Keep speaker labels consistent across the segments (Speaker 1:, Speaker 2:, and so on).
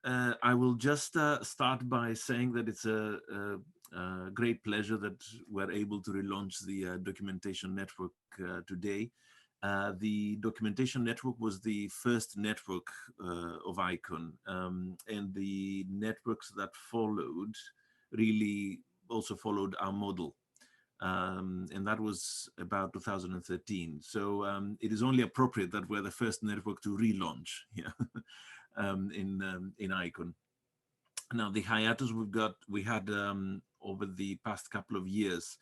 Speaker 1: I will just start by saying that it's a great pleasure that we're able to relaunch the documentation network today. The documentation network was the first network of ICON, and the networks that followed really also followed our model. And that was about 2013. So it is only appropriate that we're the first network to relaunch in ICON. Now, the hiatus we had over the past couple of years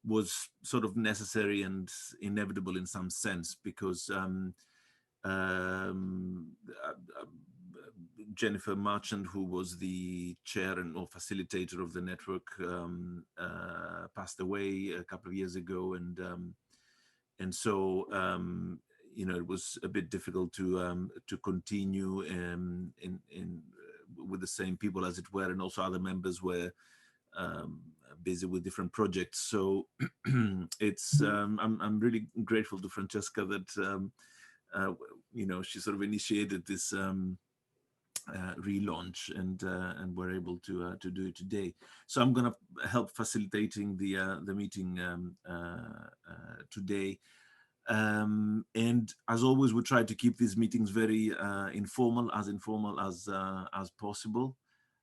Speaker 1: was sort of necessary and inevitable in some sense, because Jennifer Marchand, who was the chair and or facilitator of the network, passed away a couple of years ago, and so you know, it was a bit difficult to continue with the same people, as it were, and also other members were busy with different projects. So it's I'm really grateful to Francesca that you know, she sort of initiated this relaunch, and we're able to do it today. So I'm going to help facilitating the meeting today. And as always, we try to keep these meetings very informal as possible.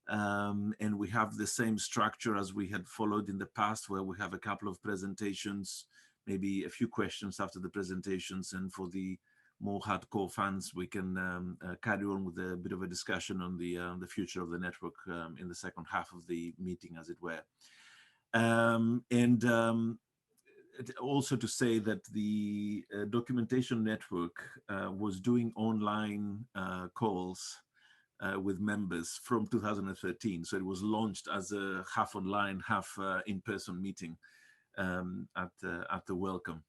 Speaker 1: And we have the same structure as we had followed in the past, where we have a couple of presentations, maybe a few questions after the presentations, and for the more hardcore fans, we can carry on with a bit of a discussion on the future of the network in the second half of the meeting, as it were. Also to say that the documentation network was doing online calls with members from 2013. So it was launched as a half online, half in-person meeting at the welcome.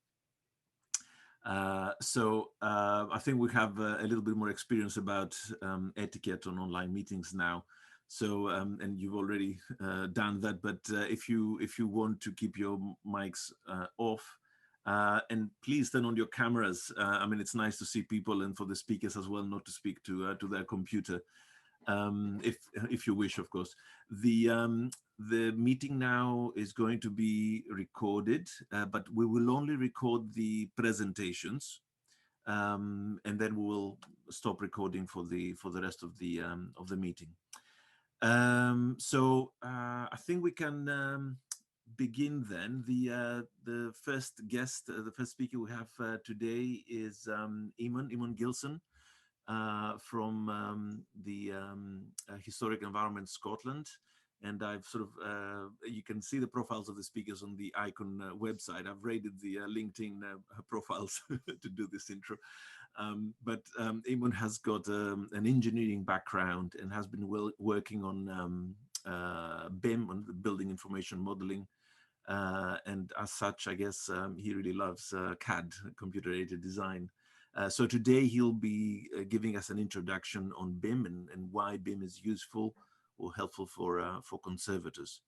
Speaker 1: So I think we have a little bit more experience about etiquette on online meetings now. So and you've already done that, but if you want to keep your mics off, and please turn on your cameras. I mean, it's nice to see people, and for the speakers as well, not to speak to their computer, if you wish, of course. The meeting now is going to be recorded, but we will only record the presentations, and then we will stop recording for the rest of the meeting. So I think we can begin then. The first guest, the first speaker we have today is Eamon Gilson from the Historic Environment Scotland. And I've sort of, you can see the profiles of the speakers on the ICON website. I've raided the LinkedIn profiles to do this intro. But Eamon has got an engineering background and has been working on BIM, on building information modeling. And as such, I guess he really loves CAD, computer-aided design. So today he'll be giving us an introduction on BIM and why BIM is useful or helpful for conservators.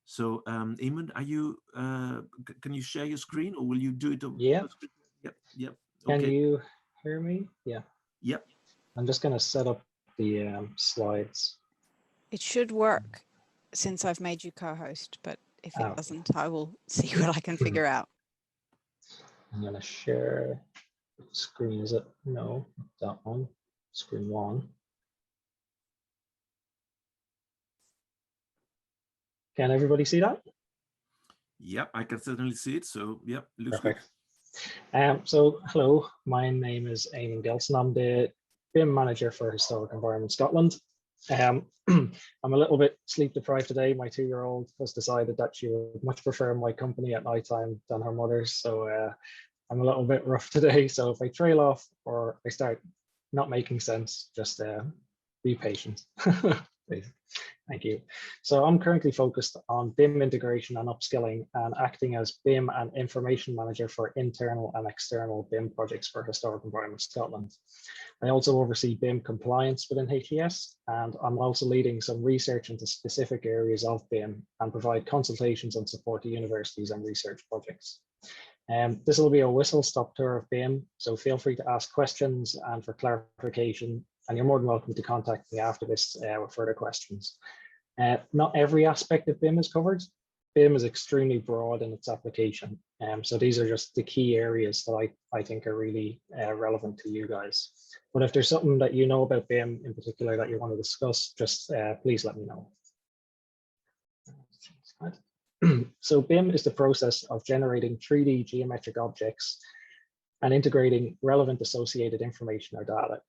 Speaker 1: So Eamon, are you? Can you share your screen, or will you do it?
Speaker 2: Yeah.
Speaker 1: Yep.
Speaker 2: Can
Speaker 1: Okay.
Speaker 2: you hear me? Yeah.
Speaker 1: Yep.
Speaker 2: I'm just going to set up the slides.
Speaker 3: It should work since I've made you co-host, but if it doesn't, I will see what I can figure out.
Speaker 2: I'm going to share screen. Is it? No, that one. Screen one. Can everybody see that?
Speaker 1: Yep, I can certainly see it. So, yep, looks
Speaker 2: perfect.
Speaker 1: Good.
Speaker 2: So, hello, my name is Eamon Gilson. I'm the BIM manager for Historic Environment Scotland. I'm a little bit sleep deprived today. My 2-year-old has decided that she would much prefer my company at night time than her mother's. So I'm a little bit rough today. So if I trail off or I start not making sense, just be patient. Thank you. So I'm currently focused on BIM integration and upskilling and acting as BIM and information manager for internal and external BIM projects for Historic Environment Scotland. I also oversee BIM compliance within HES, and I'm also leading some research into specific areas of BIM and provide consultations and support to universities and research projects. This will be a whistle-stop tour of BIM, so feel free to ask questions and for clarification and you're more than welcome to contact me after this with further questions. Not every aspect of BIM is covered. BIM is extremely broad in its application. So these are just the key areas that I think are really relevant to you guys. But if there's something that you know about BIM in particular that you want to discuss, just please let me know. So BIM is the process of generating 3D geometric objects and integrating relevant associated information or data.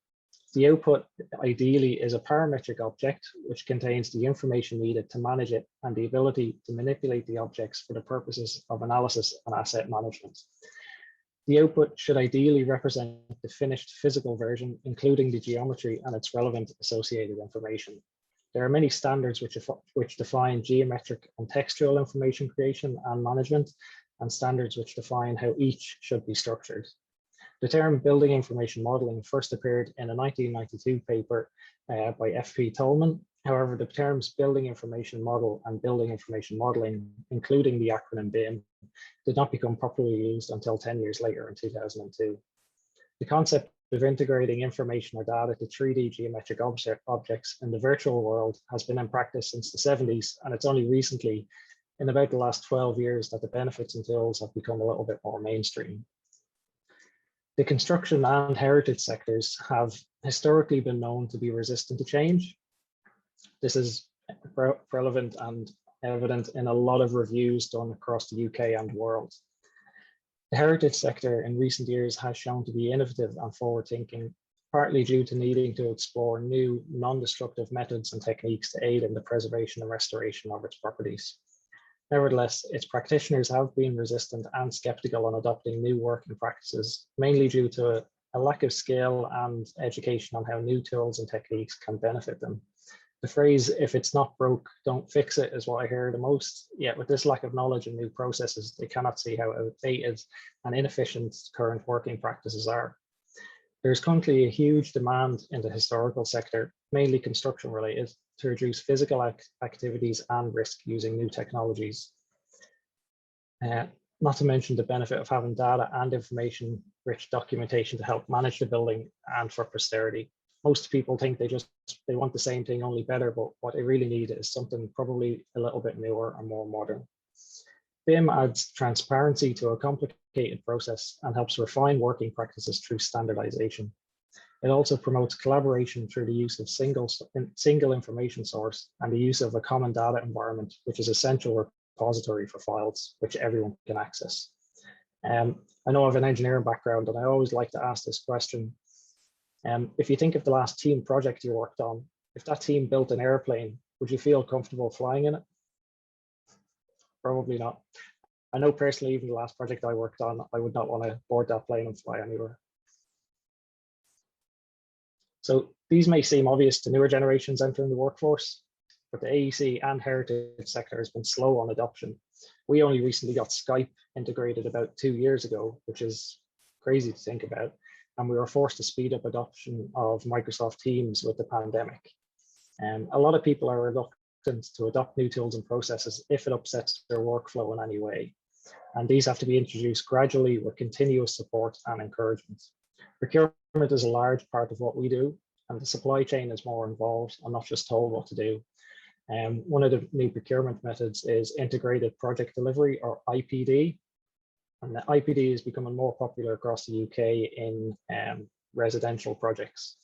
Speaker 2: The output ideally is a parametric object, which contains the information needed to manage it and the ability to manipulate the objects for the purposes of analysis and asset management. The output should ideally represent the finished physical version, including the geometry and its relevant associated information. There are many standards which define geometric and textual information creation and management, and standards which define how each should be structured. The term building information modeling first appeared in a 1992 paper by F.P. Tolman. However, the terms building information model and building information modeling, including the acronym BIM, did not become properly used until 10 years later in 2002. The concept of integrating information or data to 3D geometric objects in the virtual world has been in practice since the 70s, and it's only recently, in about the last 12 years, that the benefits and tools have become a little bit more mainstream. The construction and heritage sectors have historically been known to be resistant to change. This is relevant and evident in a lot of reviews done across the UK and the world. The heritage sector in recent years has shown to be innovative and forward-thinking, partly due to needing to explore new non-destructive methods and techniques to aid in the preservation and restoration of its properties. Nevertheless, its practitioners have been resistant and skeptical on adopting new working practices, mainly due to a lack of skill and education on how new tools and techniques can benefit them. The phrase, if it's not broke, don't fix it, is what I hear the most. Yet with this lack of knowledge and new processes, they cannot see how outdated and inefficient current working practices are. There's currently a huge demand in the historical sector, mainly construction related, to reduce physical activities and risk using new technologies. Not to mention the benefit of having data and information-rich documentation to help manage the building and for posterity. Most people think they want the same thing, only better, but what they really need is something probably a little bit newer and more modern. BIM adds transparency to a complicated process and helps refine working practices through standardization. It also promotes collaboration through the use of single information source and the use of a common data environment, which is an essential repository for files, which everyone can access. I know I have an engineering background, and I always like to ask this question. If you think of the last team project you worked on, if that team built an airplane, would you feel comfortable flying in it? Probably not. I know personally, even the last project I worked on, I would not want to board that plane and fly anywhere. So these may seem obvious to newer generations entering the workforce, but the AEC and heritage sector has been slow on adoption. We only recently got Skype integrated about 2 years ago, which is crazy to think about. And we were forced to speed up adoption of Microsoft Teams with the pandemic. A lot of people are reluctant to adopt new tools and processes if it upsets their workflow in any way. And these have to be introduced gradually with continuous support and encouragement. Procurement is a large part of what we do, and the supply chain is more involved. I'm not just told what to do. One of the new procurement methods is integrated project delivery, or IPD. And the IPD is becoming more popular across the UK in residential projects.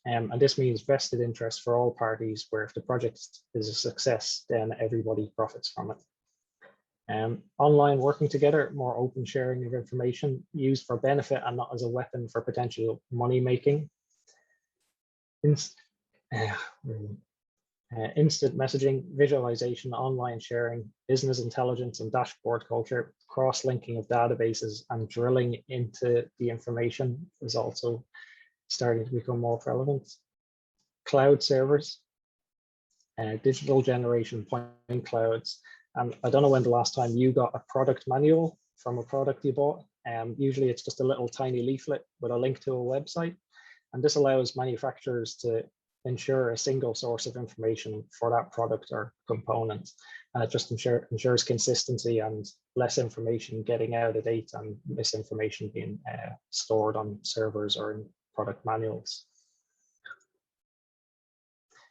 Speaker 2: And this means vested interest for all parties, where if the project is a success, then everybody profits from it. Online working together, more open sharing of information used for benefit and not as a weapon for potential money making. Instant messaging, visualization, online sharing, business intelligence and dashboard culture, cross-linking of databases and drilling into the information is also starting to become more prevalent. Cloud servers, digital generation point clouds. And I don't know when the last time you got a product manual from a product you bought. Usually it's just a little tiny leaflet with a link to a website. And this allows manufacturers to ensure a single source of information for that product or component. And it just ensures consistency and less information getting out of date and misinformation being stored on servers or in product manuals.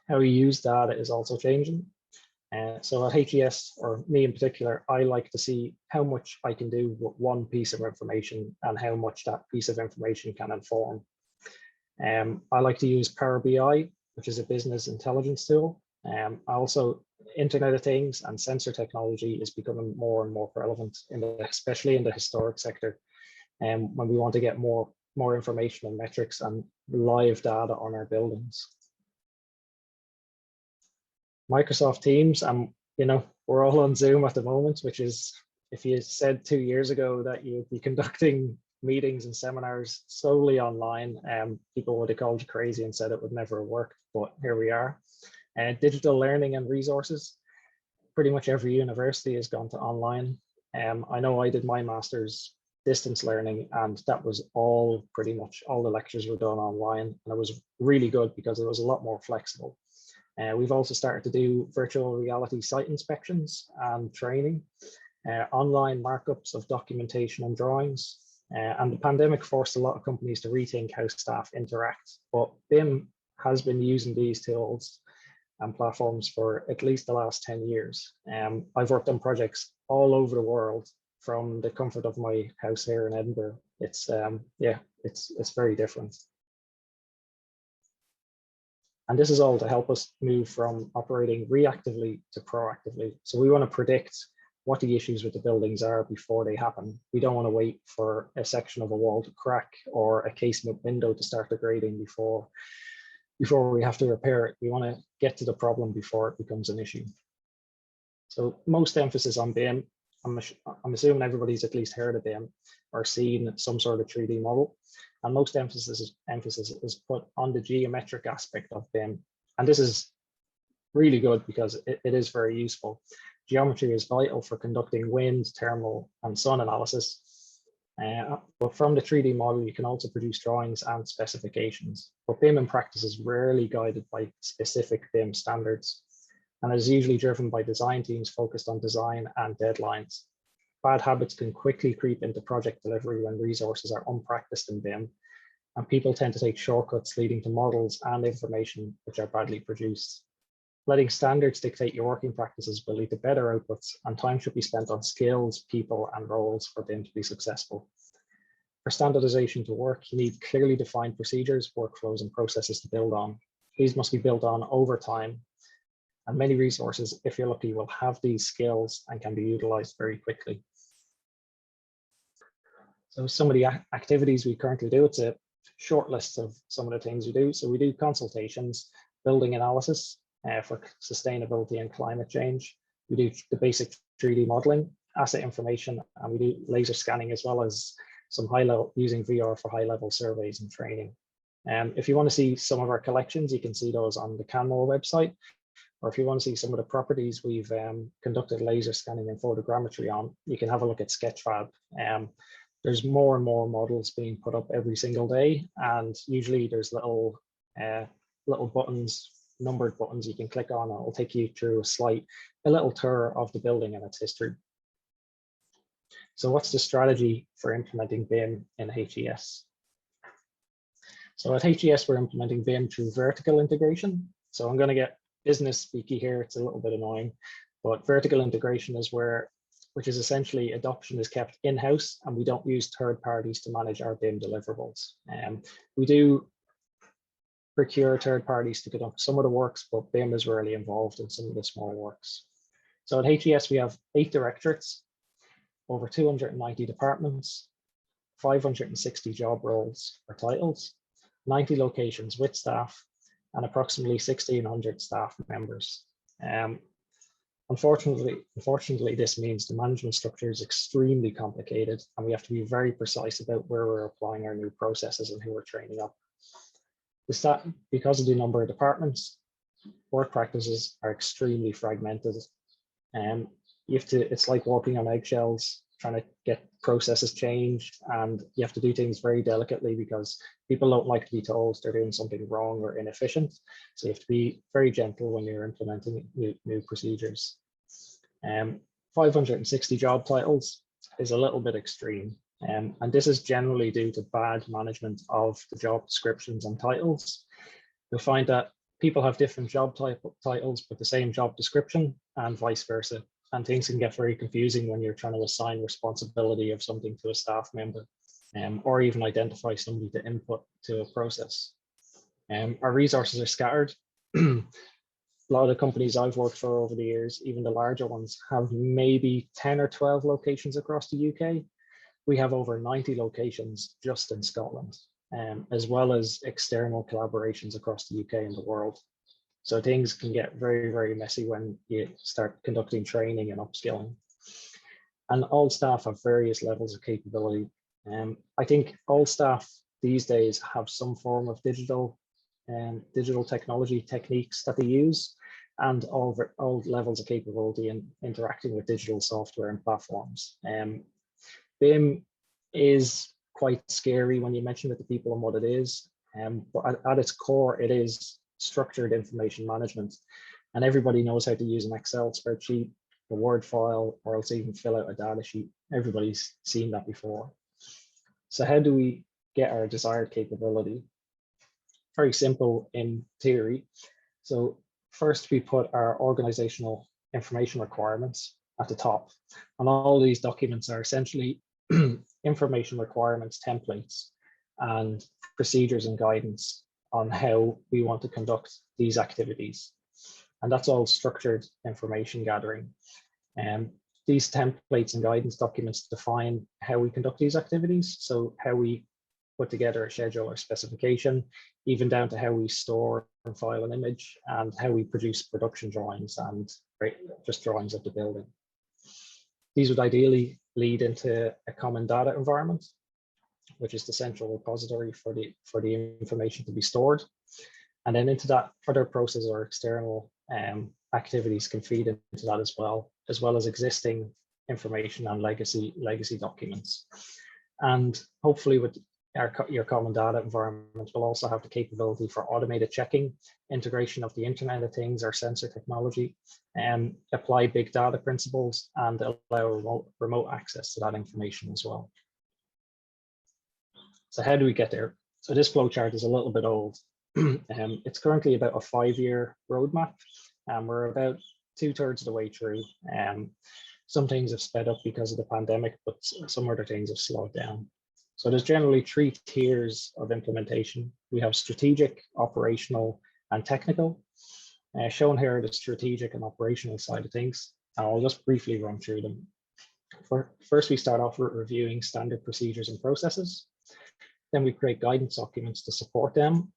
Speaker 2: How we use data is also changing. So at HES, or me in particular, I like to see how much I can do with one piece of information and how much that piece of information can inform. I like to use Power BI, which is a business intelligence tool. Also, Internet of Things and sensor technology is becoming more and more relevant, especially in the historic sector, when we want to get more information and metrics and live data on our buildings. Microsoft Teams, we're all on Zoom at the moment, which is, if you said 2 years ago that you would be conducting meetings and seminars solely online, people would have called you crazy and said it would never work, but here we are. Digital learning and resources. Pretty much every university has gone to online. I know I did my master's distance learning, and that was pretty much all the lectures were done online, and it was really good because it was a lot more flexible. We've also started to do virtual reality site inspections and training, online markups of documentation and drawings. And the pandemic forced a lot of companies to rethink how staff interact, but BIM has been using these tools and platforms for at least the last 10 years. I've worked on projects all over the world from the comfort of my house here in Edinburgh. It's very different. And this is all to help us move from operating reactively to proactively. So we want to predict what the issues with the buildings are before they happen. We don't want to wait for a section of a wall to crack or a casement window to start degrading before we have to repair it. We want to get to the problem before it becomes an issue. So most emphasis on BIM. I'm assuming everybody's at least heard of BIM or seen some sort of 3D model. And most emphasis is put on the geometric aspect of BIM. And this is really good because it is very useful. Geometry is vital for conducting wind, thermal, and sun analysis. But from the 3D model, you can also produce drawings and specifications. But BIM in practice is rarely guided by specific BIM standards, and is usually driven by design teams focused on design and deadlines. Bad habits can quickly creep into project delivery when resources are unpracticed in BIM, and people tend to take shortcuts leading to models and information which are badly produced. Letting standards dictate your working practices will lead to better outputs, and time should be spent on skills, people, and roles for BIM to be successful. For standardization to work, you need clearly defined procedures, workflows, and processes to build on. These must be built on over time, and many resources, if you're lucky, will have these skills and can be utilized very quickly. So some of the activities we currently do, it's a short list of some of the things we do. So we do consultations, building analysis for sustainability and climate change. We do the basic 3D modeling, asset information, and we do laser scanning, as well as some high-level, using VR for high-level surveys and training. If you want to see some of our collections, you can see those on the Canmore website. Or if you want to see some of the properties we've conducted laser scanning and photogrammetry on, you can have a look at Sketchfab. There's more and more models being put up every single day, and usually there's little buttons, numbered buttons you can click on, and it'll take you through a little tour of the building and its history. So what's the strategy for implementing BIM in HES? So at HES, we're implementing BIM through vertical integration. So I'm going to get business speaky here, it's a little bit annoying, but vertical integration is which is essentially adoption is kept in-house, and we don't use third parties to manage our BIM deliverables. We do procure third parties to conduct some of the works, but BIM is rarely involved in some of the small works. So at HES, we have 8 directorates, over 290 departments, 560 job roles or titles, 90 locations with staff, and approximately 1,600 staff members. Unfortunately, this means the management structure is extremely complicated, and we have to be very precise about where we're applying our new processes and who we're training up. Because of the number of departments, work practices are extremely fragmented. It's like walking on eggshells, trying to get processes changed, and you have to do things very delicately because people don't like to be told they're doing something wrong or inefficient. So you have to be very gentle when you're implementing new procedures. 560 job titles is a little bit extreme. And this is generally due to bad management of the job descriptions and titles. You'll find that people have different job titles, but the same job description, and vice versa. And things can get very confusing when you're trying to assign responsibility of something to a staff member, or even identify somebody to input to a process. Our resources are scattered. A lot of the companies I've worked for over the years, even the larger ones, have maybe 10 or 12 locations across the UK. We have over 90 locations just in Scotland, as well as external collaborations across the UK and the world. So things can get very, very messy when you start conducting training and upskilling. And all staff have various levels of capability. I think all staff these days have some form of digital technology techniques that they use, and all levels of capability in interacting with digital software and platforms. BIM is quite scary when you mention it to people and what it is, but at its core, it is structured information management, and everybody knows how to use an Excel spreadsheet, a Word file, or else even fill out a data sheet. Everybody's seen that before. So how do we get our desired capability? Very simple in theory. So first we put our organizational information requirements at the top, and all these documents are essentially information requirements templates and procedures and guidance on how we want to conduct these activities. And that's all structured information gathering. These templates and guidance documents define how we conduct these activities. So how we put together a schedule or specification, even down to how we store and file an image, and how we produce production drawings and just drawings of the building. These would ideally lead into a common data environment, which is the central repository for the information to be stored. And then into that, other process or external activities can feed into that as well as existing information and legacy documents. And hopefully with your common data environment will also have the capability for automated checking, integration of the Internet of Things or sensor technology, and apply big data principles and allow remote access to that information as well. So how do we get there? So this flowchart is a little bit old. It's currently about a 5-year roadmap, and we're about 2/3 of the way through. Some things have sped up because of the pandemic, but some other things have slowed down. So there's generally 3 tiers of implementation. We have strategic, operational, and technical. Shown here the strategic and operational side of things. I'll just briefly run through them. First, we start off with reviewing standard procedures and processes. Then we create guidance documents to support them.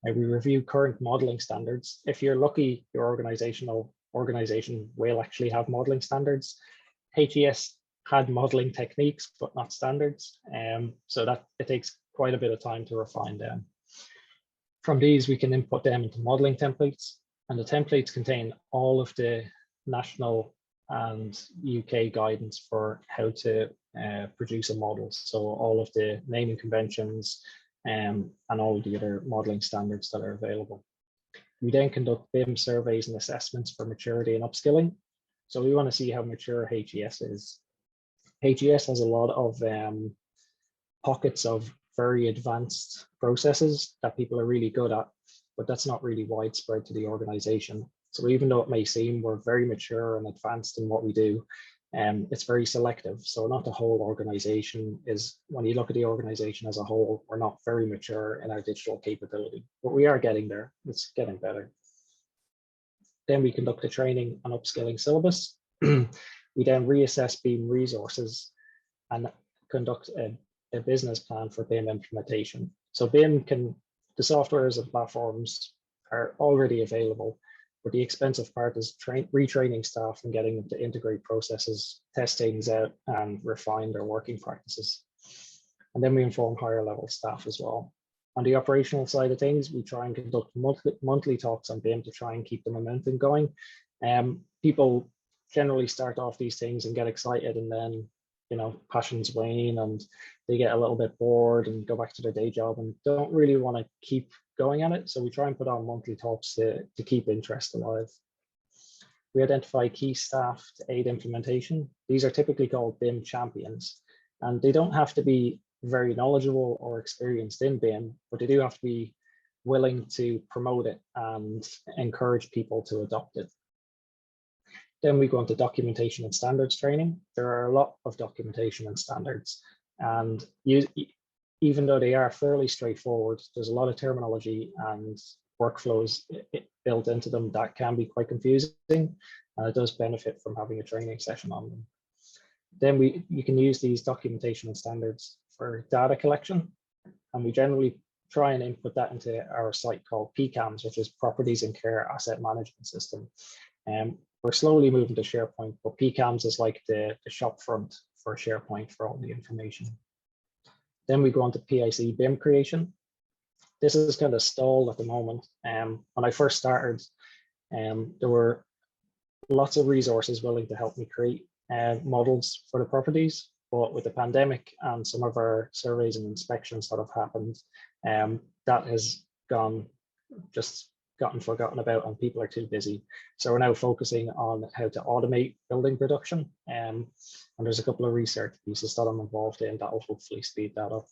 Speaker 2: We review current modeling standards. If you're lucky, your organization will actually have modeling standards. HES had modeling techniques, but not standards. So that it takes quite a bit of time to refine them. From these, we can input them into modeling templates, and the templates contain all of the national and UK guidance for how to produce a model. So all of the naming conventions and all of the other modeling standards that are available. We then conduct BIM surveys and assessments for maturity and upskilling. So we want to see how mature HES is. HES has a lot of pockets of very advanced processes that people are really good at, but that's not really widespread to the organization. So even though it may seem we're very mature and advanced in what we do, it's very selective. So not the whole organization is, when you look at the organization as a whole, we're not very mature in our digital capability, but we are getting there. It's getting better. Then we conduct a training and upskilling syllabus. We then reassess BIM resources and conduct a business plan for BIM implementation. So BIM the softwares and platforms are already available, but the expensive part is retraining staff and getting them to integrate processes, test things out, and refine their working practices. And then we inform higher level staff as well. On the operational side of things, we try and conduct monthly talks on BIM to try and keep the momentum going. People generally start off these things and get excited, and then passions wane and they get a little bit bored and go back to their day job and don't really want to keep going at it. So we try and put on monthly talks to keep interest alive. We identify key staff to aid implementation. These are typically called BIM champions, and they don't have to be very knowledgeable or experienced in BIM, but they do have to be willing to promote it and encourage people to adopt it. Then we go into documentation and standards training. There are a lot of documentation and standards, and even though they are fairly straightforward, there's a lot of terminology and workflows built into them that can be quite confusing, and it does benefit from having a training session on them. Then you can use these documentation and standards for data collection, and we generally try and input that into our site called PCAMS, which is Properties and Care Asset Management System. We're slowly moving to SharePoint, but PCAMS is like the shop front for SharePoint for all the information. Then we go on to PIC BIM creation. This is kind of stalled at the moment. When I first started, there were lots of resources willing to help me create models for the properties, but with the pandemic and some of our surveys and inspections that have happened, that has gotten forgotten about, and people are too busy. So we're now focusing on how to automate building production. And there's a couple of research pieces that I'm involved in that will hopefully speed that up.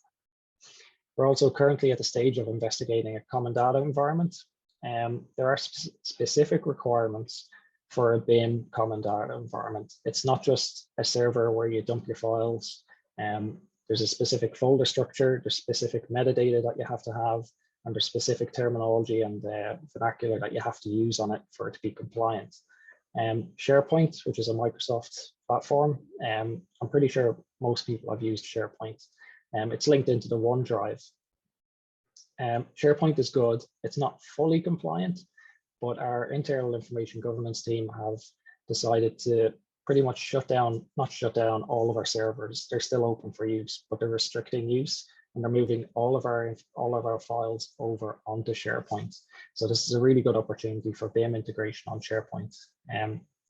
Speaker 2: We're also currently at the stage of investigating a common data environment. There are specific requirements for a BIM common data environment. It's not just a server where you dump your files. There's a specific folder structure, there's specific metadata that you have to have, and there's specific terminology and vernacular that you have to use on it for it to be compliant. SharePoint, which is a Microsoft platform, I'm pretty sure most people have used SharePoint. It's linked into the OneDrive. SharePoint is good. It's not fully compliant, but our internal information governance team have decided to pretty much not shut down all of our servers. They're still open for use, but they're restricting use, and they're moving all of our files over onto SharePoint. So this is a really good opportunity for BIM integration on SharePoint.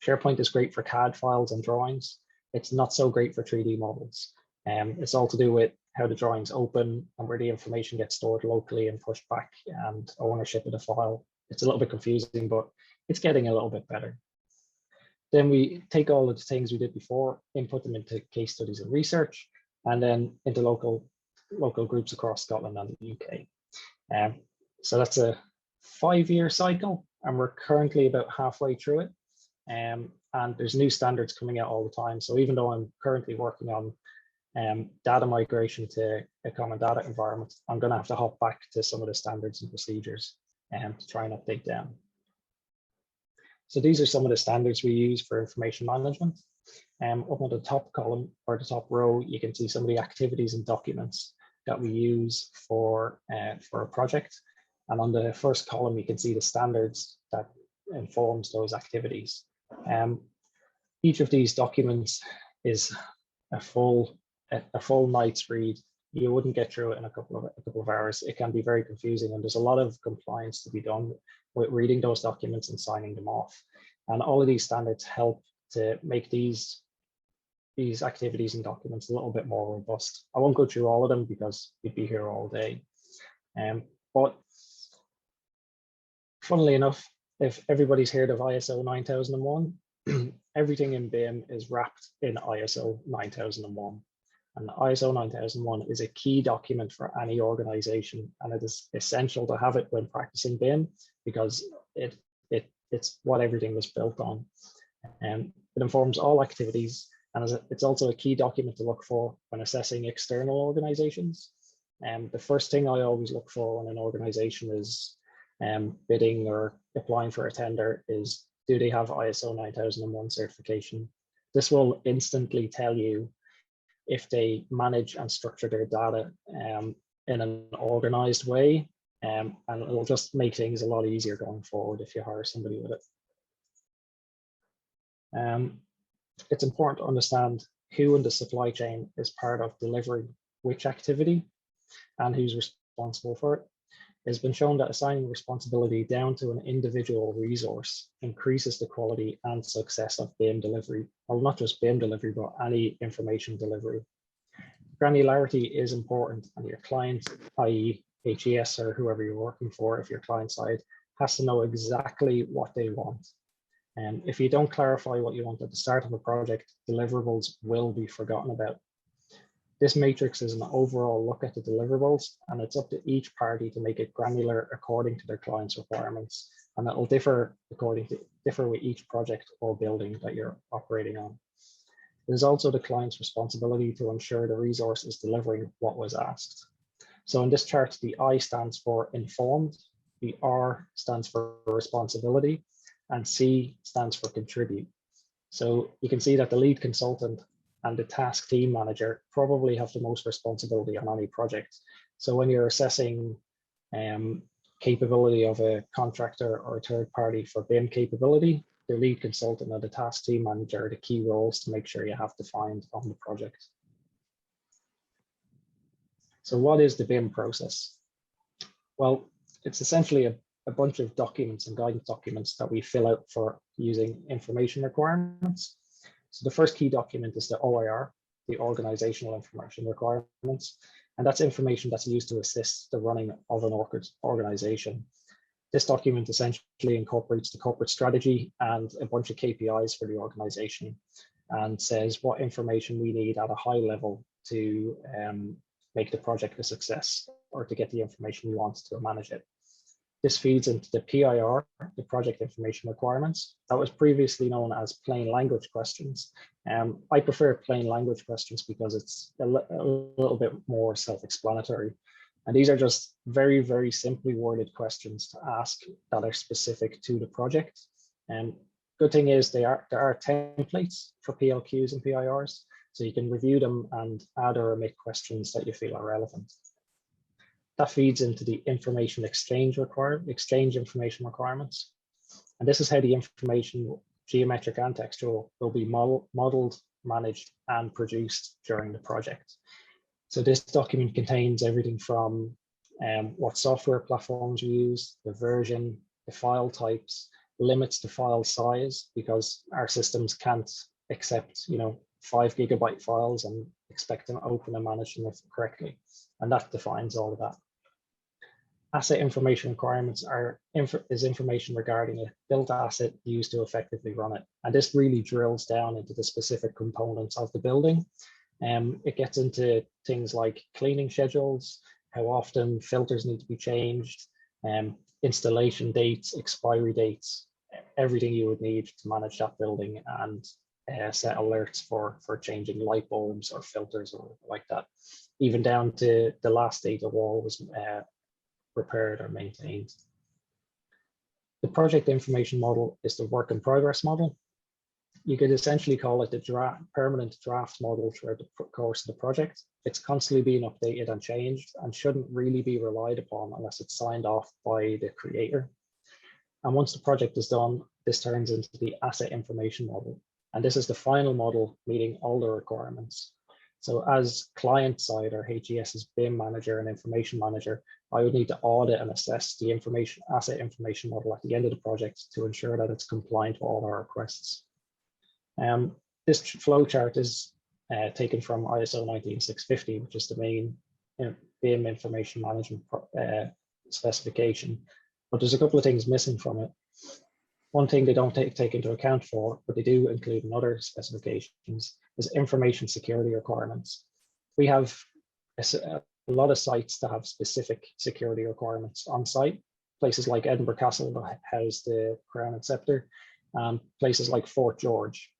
Speaker 2: SharePoint is great for CAD files and drawings. It's not so great for 3D models. It's all to do with how the drawings open and where the information gets stored locally and pushed back, and ownership of the file. It's a little bit confusing, but it's getting a little bit better. Then we take all of the things we did before, input them into case studies and research, and then into local groups across Scotland and the UK. So that's a 5-year cycle, and we're currently about halfway through it. And there's new standards coming out all the time. So even though I'm currently working on data migration to a common data environment, I'm going to have to hop back to some of the standards and procedures to try and update them. So these are some of the standards we use for information management. Up on the top column or the top row, you can see some of the activities and documents that we use for a project. And on the first column, you can see the standards that informs those activities. Each of these documents is a full night's read. You wouldn't get through it in a couple of hours. It can be very confusing, and there's a lot of compliance to be done with reading those documents and signing them off. And all of these standards help to make these activities and documents a little bit more robust. I won't go through all of them because we'd be here all day. But funnily enough, if everybody's heard of ISO 9001, everything in BIM is wrapped in ISO 9001. And ISO 9001 is a key document for any organization, and it is essential to have it when practicing BIM because it's what everything was built on. It informs all activities, and it's also a key document to look for when assessing external organizations. The first thing I always look for when an organization is bidding or applying for a tender is, do they have ISO 9001 certification? This will instantly tell you if they manage and structure their data in an organized way, and it'll just make things a lot easier going forward if you hire somebody with it. It's important to understand who in the supply chain is part of delivering which activity and who's responsible for it. It's been shown that assigning responsibility down to an individual resource increases the quality and success of BIM delivery. Well, not just BIM delivery, but any information delivery. Granularity is important, and your client, i.e. HES or whoever you're working for, if you're client side, has to know exactly what they want. And if you don't clarify what you want at the start of a project, deliverables will be forgotten about. This matrix is an overall look at the deliverables, and it's up to each party to make it granular according to their client's requirements. And it will differ with each project or building that you're operating on. It is also the client's responsibility to ensure the resource is delivering what was asked. So in this chart, the I stands for informed, the R stands for responsibility, and C stands for contribute. So you can see that the lead consultant and the task team manager probably have the most responsibility on any project. So when you're assessing capability of a contractor or a third party for BIM capability, the lead consultant and the task team manager are the key roles to make sure you have defined on the project. So what is the BIM process? Well, it's essentially a bunch of documents and guidance documents that we fill out for using information requirements. So the first key document is the OIR, the organizational information requirements, and that's information that's used to assist the running of an organization. This document essentially incorporates the corporate strategy and a bunch of KPIs for the organization and says what information we need at a high level to make the project a success or to get the information we want to manage it. This feeds into the PIR, the project information requirements. That was previously known as plain language questions. I prefer plain language questions because it's a little bit more self-explanatory. And these are just very, very simply worded questions to ask that are specific to the project. Good thing is there are templates for PLQs and PIRs, so you can review them and add or omit questions that you feel are relevant. That feeds into the information exchange information requirements. And this is how the information, geometric and textual, will be modeled, managed, and produced during the project. So this document contains everything from what software platforms we use, the version, the file types, limits to file size, because our systems can't accept 5 GB files and expect them to open and manage them correctly. And that defines all of that. Asset information requirements is information regarding a built asset used to effectively run it. And this really drills down into the specific components of the building. It gets into things like cleaning schedules, how often filters need to be changed, installation dates, expiry dates, everything you would need to manage that building and set alerts for changing light bulbs or filters or like that, even down to the last date a wall was repaired or maintained. The project information model is the work in progress model. You could essentially call it the permanent draft model throughout the course of the project. It's constantly being updated and changed and shouldn't really be relied upon unless it's signed off by the creator. And once the project is done, this turns into the asset information model. And this is the final model meeting all the requirements. So as client side or HES's BIM manager and information manager, I would need to audit and assess the asset information model at the end of the project to ensure that it's compliant to all our requests. This flow chart is taken from ISO 19650, which is the main BIM information management specification. But there's a couple of things missing from it. One thing they don't take into account for, but they do include in other specifications, is information security requirements. We have a lot of sites that have specific security requirements on site. Places like Edinburgh Castle that house the Crown and Sceptre, places like Fort George,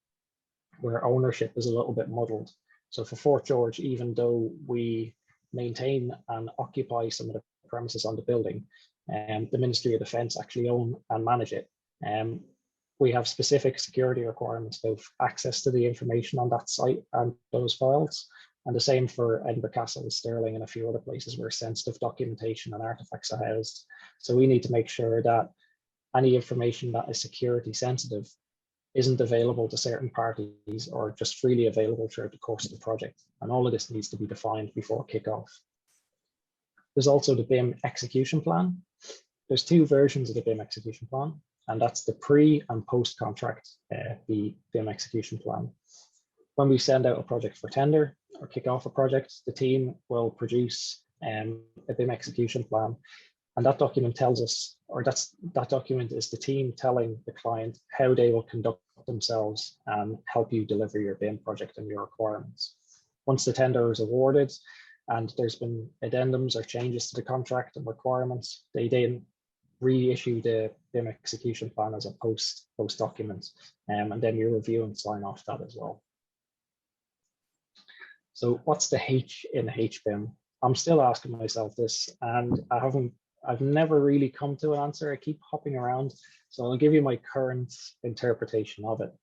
Speaker 2: where ownership is a little bit muddled. So for Fort George, even though we maintain and occupy some of the premises on the building, the Ministry of Defence actually own and manage it. We have specific security requirements of access to the information on that site and those files. And the same for Edinburgh Castle, Stirling, and a few other places where sensitive documentation and artifacts are housed. So we need to make sure that any information that is security sensitive isn't available to certain parties or just freely available throughout the course of the project. And all of this needs to be defined before kickoff. There's also the BIM execution plan. There's 2 versions of the BIM execution plan, and that's the pre and post contract, the BIM execution plan. When we send out a project for tender or kick off a project, the team will produce a BIM execution plan. And that document tells us, or that document is the team telling the client how they will conduct themselves and help you deliver your BIM project and your requirements. once the tender is awarded and there's been addendums or changes to the contract and requirements, they then reissue the BIM execution plan as a post document, and then you review and sign off that as well. So what's the H in HBIM? I'm still asking myself this, and I've never really come to an answer. I keep hopping around. So I'll give you my current interpretation of it.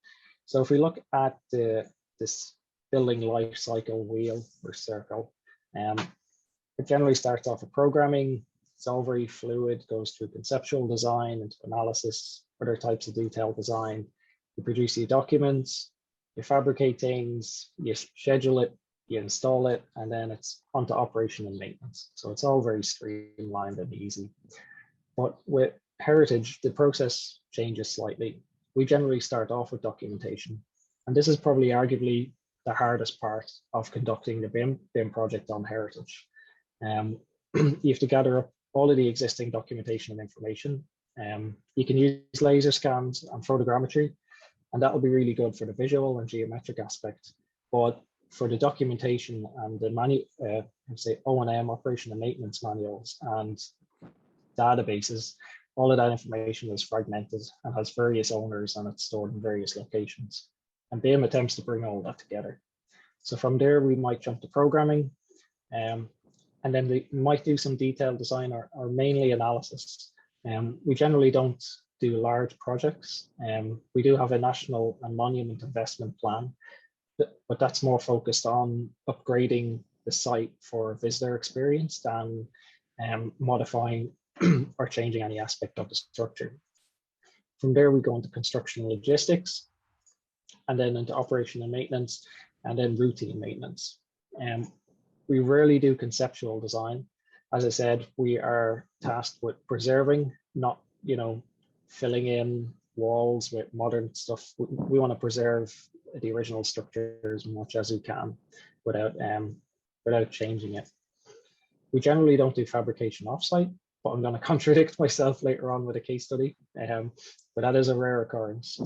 Speaker 2: So if we look at this building life cycle wheel or circle, it generally starts off with programming. It's all very fluid, goes through conceptual design into analysis, other types of detailed design. You produce your documents, you fabricate things, you schedule it, you install it, and then it's onto operation and maintenance. So it's all very streamlined and easy. But with Heritage, the process changes slightly. We generally start off with documentation. And this is probably arguably the hardest part of conducting the BIM project on Heritage. You have to gather up all of the existing documentation and information. You can use laser scans and photogrammetry, and that will be really good for the visual and geometric aspect. But for the documentation and the O&M, operation and maintenance manuals and databases, all of that information is fragmented and has various owners, and it's stored in various locations. And BIM attempts to bring all that together. So from there, we might jump to programming, and then we might do some detailed design or mainly analysis. We generally don't do large projects. We do have a national and monument investment plan, but that's more focused on upgrading the site for visitor experience than modifying or changing any aspect of the structure. From there, we go into construction and logistics, and then into operation and maintenance, and then routine maintenance. We rarely do conceptual design. As I said, we are tasked with preserving, not filling in walls with modern stuff. We want to preserve the original structure as much as we can without changing it. We generally don't do fabrication offsite, but I'm going to contradict myself later on with a case study. But that is a rare occurrence.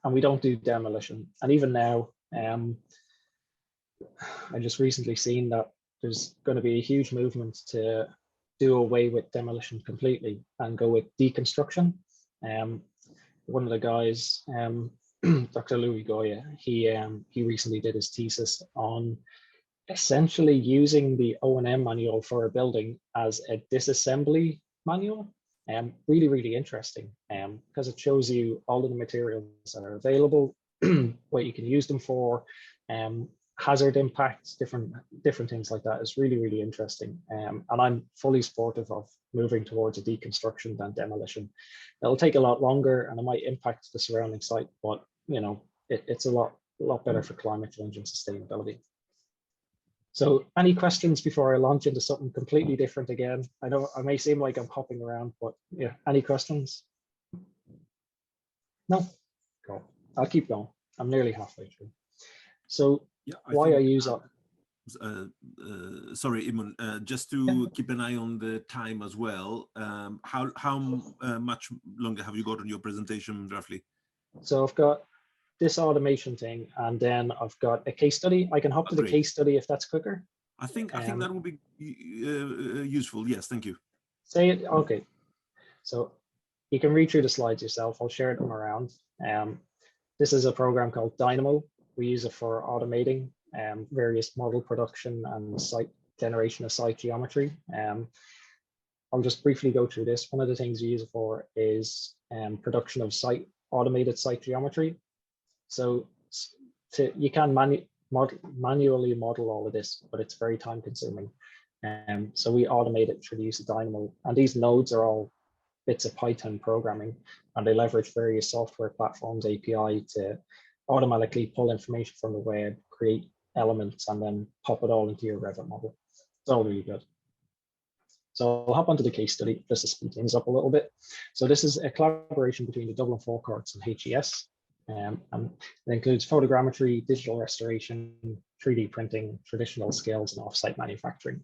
Speaker 2: And we don't do demolition. And even now, I just recently seen that there's going to be a huge movement to do away with demolition completely and go with deconstruction. One of the guys, Dr. Louis Goya, he recently did his thesis on essentially using the O&M manual for a building as a disassembly manual. Really, really interesting, because it shows you all of the materials that are available, what you can use them for, hazard impacts, different things like that. Is really, really interesting. And I'm fully supportive of moving towards a deconstruction than demolition. It'll take a lot longer and it might impact the surrounding site, but it's a lot better for climate change and sustainability. So any questions before I launch into something completely different again? I know I may seem like I'm hopping around, but yeah, any questions? No? Cool. I'll keep going. I'm nearly halfway through. So yeah, I use that.
Speaker 1: Sorry, Eamon, just to keep an eye on the time as well. How much longer have you got on your presentation roughly?
Speaker 2: So I've got this automation thing, and then I've got a case study. I can hop to the case study if that's quicker.
Speaker 1: I think that will be useful. Yes, thank you.
Speaker 2: Say it. Okay. So you can read through the slides yourself. I'll share them around. This is a program called Dynamo. We use it for automating various model production and site generation of site geometry. I'll just briefly go through this. One of the things we use it for is production of automated site geometry. So you can manually model all of this, but it's very time consuming. So we automate it through the use of Dynamo. And these nodes are all bits of Python programming, and they leverage various software platforms, API, to automatically pull information from the web, create elements, and then pop it all into your Revit model. It's all really good. So I'll hop onto the case study just to speed things up a little bit. So this is a collaboration between the Dublin Forecourts and HES. And it includes photogrammetry, digital restoration, 3D printing, traditional skills, and offsite manufacturing.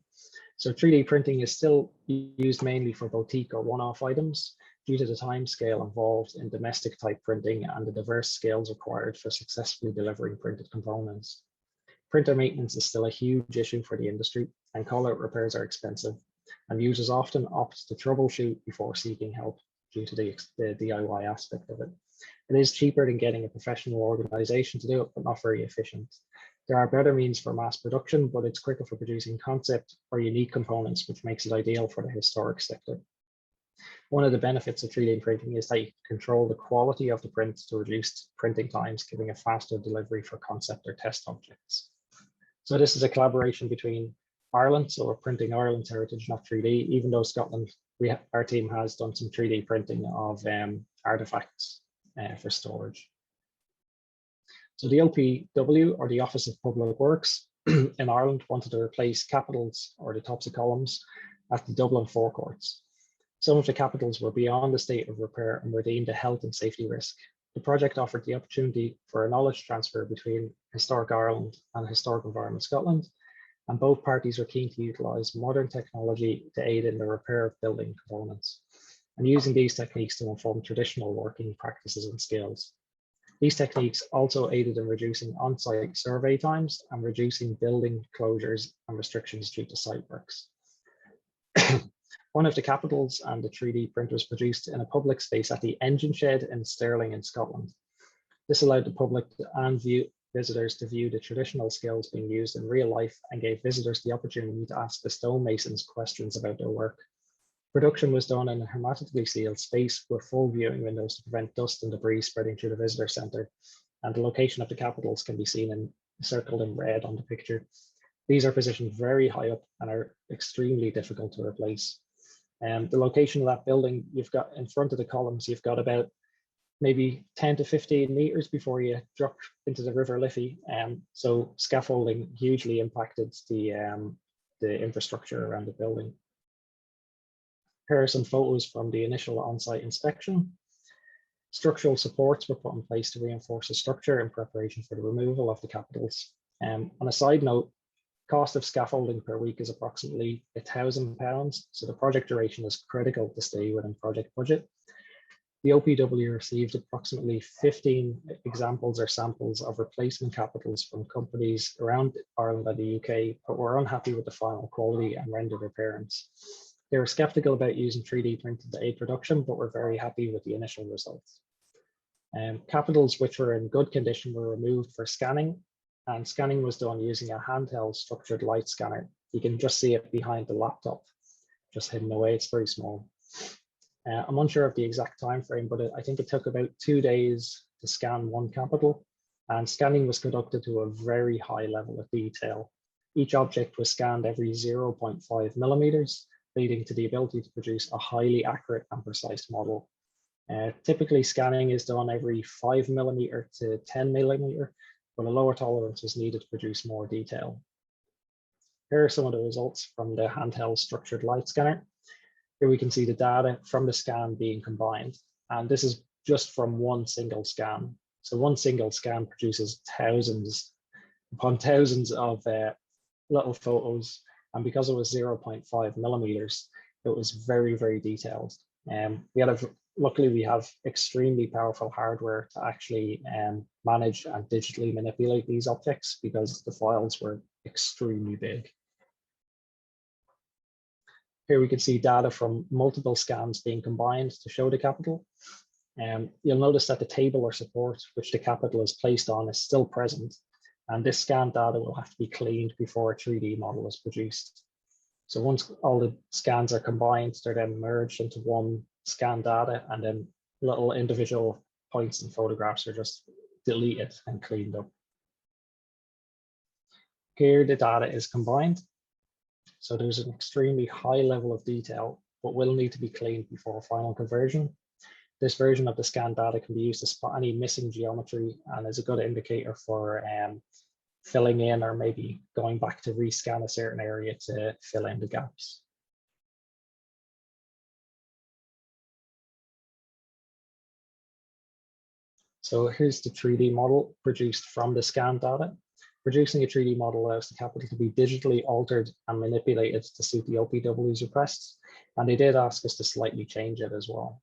Speaker 2: So 3D printing is still used mainly for boutique or one-off items due to the time scale involved in domestic type printing and the diverse skills required for successfully delivering printed components. printer maintenance is still a huge issue for the industry, and call-out repairs are expensive, and users often opt to troubleshoot before seeking help due to the DIY aspect of it. It is cheaper than getting a professional organization to do it, but not very efficient. There are better means for mass production, but it's quicker for producing concept or unique components, which makes it ideal for the historic sector. One of the benefits of 3D printing is that you can control the quality of the print to reduce printing times, giving a faster delivery for concept or test objects. So this is a collaboration between Ireland, so we're printing Ireland's heritage, not 3D, even though Scotland, our team has done some 3D printing of artifacts for storage. So the OPW, or the Office of Public Works in Ireland, wanted to replace capitals, or the tops of columns, at the Dublin forecourts. Some of the capitals were beyond the state of repair and were deemed a health and safety risk. The project offered the opportunity for a knowledge transfer between Historic Ireland and Historic Environment Scotland, and both parties were keen to utilise modern technology to aid in the repair of building components, and using these techniques to inform traditional working practices and skills. These techniques also aided in reducing on-site survey times and reducing building closures and restrictions due to site works. One of the capitals and the 3D printers produced in a public space at the engine shed in Stirling in Scotland. This allowed the public and visitors to view the traditional skills being used in real life and gave visitors the opportunity to ask the stonemasons questions about their work. Production was done in a hermetically sealed space with full viewing windows to prevent dust and debris spreading through the visitor centre, and the location of the capitals can be seen circled in red on the picture. These are positioned very high up and are extremely difficult to replace. The location of that building, you've got in front of the columns, you've got about maybe 10 to 15 meters before you drop into the River Liffey. So scaffolding hugely impacted the infrastructure around the building. Here are some photos from the initial on-site inspection. Structural supports were put in place to reinforce the structure in preparation for the removal of the capitals. On a side note, cost of scaffolding per week is approximately £1,000, so the project duration is critical to stay within project budget. The OPW received approximately 15 examples or samples of replacement capitals from companies around Ireland and the UK, but were unhappy with the final quality and rendered appearance. They were skeptical about using 3D printing to aid production, but were very happy with the initial results. Capitals which were in good condition were removed for scanning, and scanning was done using a handheld structured light scanner. You can just see it behind the laptop, just hidden away. It's very small. I'm unsure of the exact time frame, but I think it took about 2 days to scan one capital, and scanning was conducted to a very high level of detail. Each object was scanned every 0.5 millimeters, leading to the ability to produce a highly accurate and precise model. Typically, scanning is done every 5 millimeter to 10 millimeter, but a lower tolerance was needed to produce more detail. Here are some of the results from the handheld structured light scanner. Here we can see the data from the scan being combined, and this is just from one single scan. So one single scan produces thousands upon thousands of little photos, and because it was 0.5 millimeters, it was very, very detailed. Luckily, we have extremely powerful hardware to actually manage and digitally manipulate these objects because the files were extremely big. Here we can see data from multiple scans being combined to show the capital. You'll notice that the table or support which the capital is placed on is still present, and this scan data will have to be cleaned before a 3D model is produced. So once all the scans are combined, they're then merged into one scan data, and then little individual points and photographs are just deleted and cleaned up. Here the data is combined. So there's an extremely high level of detail, but will need to be cleaned before final conversion. This version of the scan data can be used to spot any missing geometry and is a good indicator for filling in or maybe going back to rescan a certain area to fill in the gaps. So here's the 3D model produced from the scan data. Producing a 3D model allows the capital to be digitally altered and manipulated to suit the OPW's requests, and they did ask us to slightly change it as well.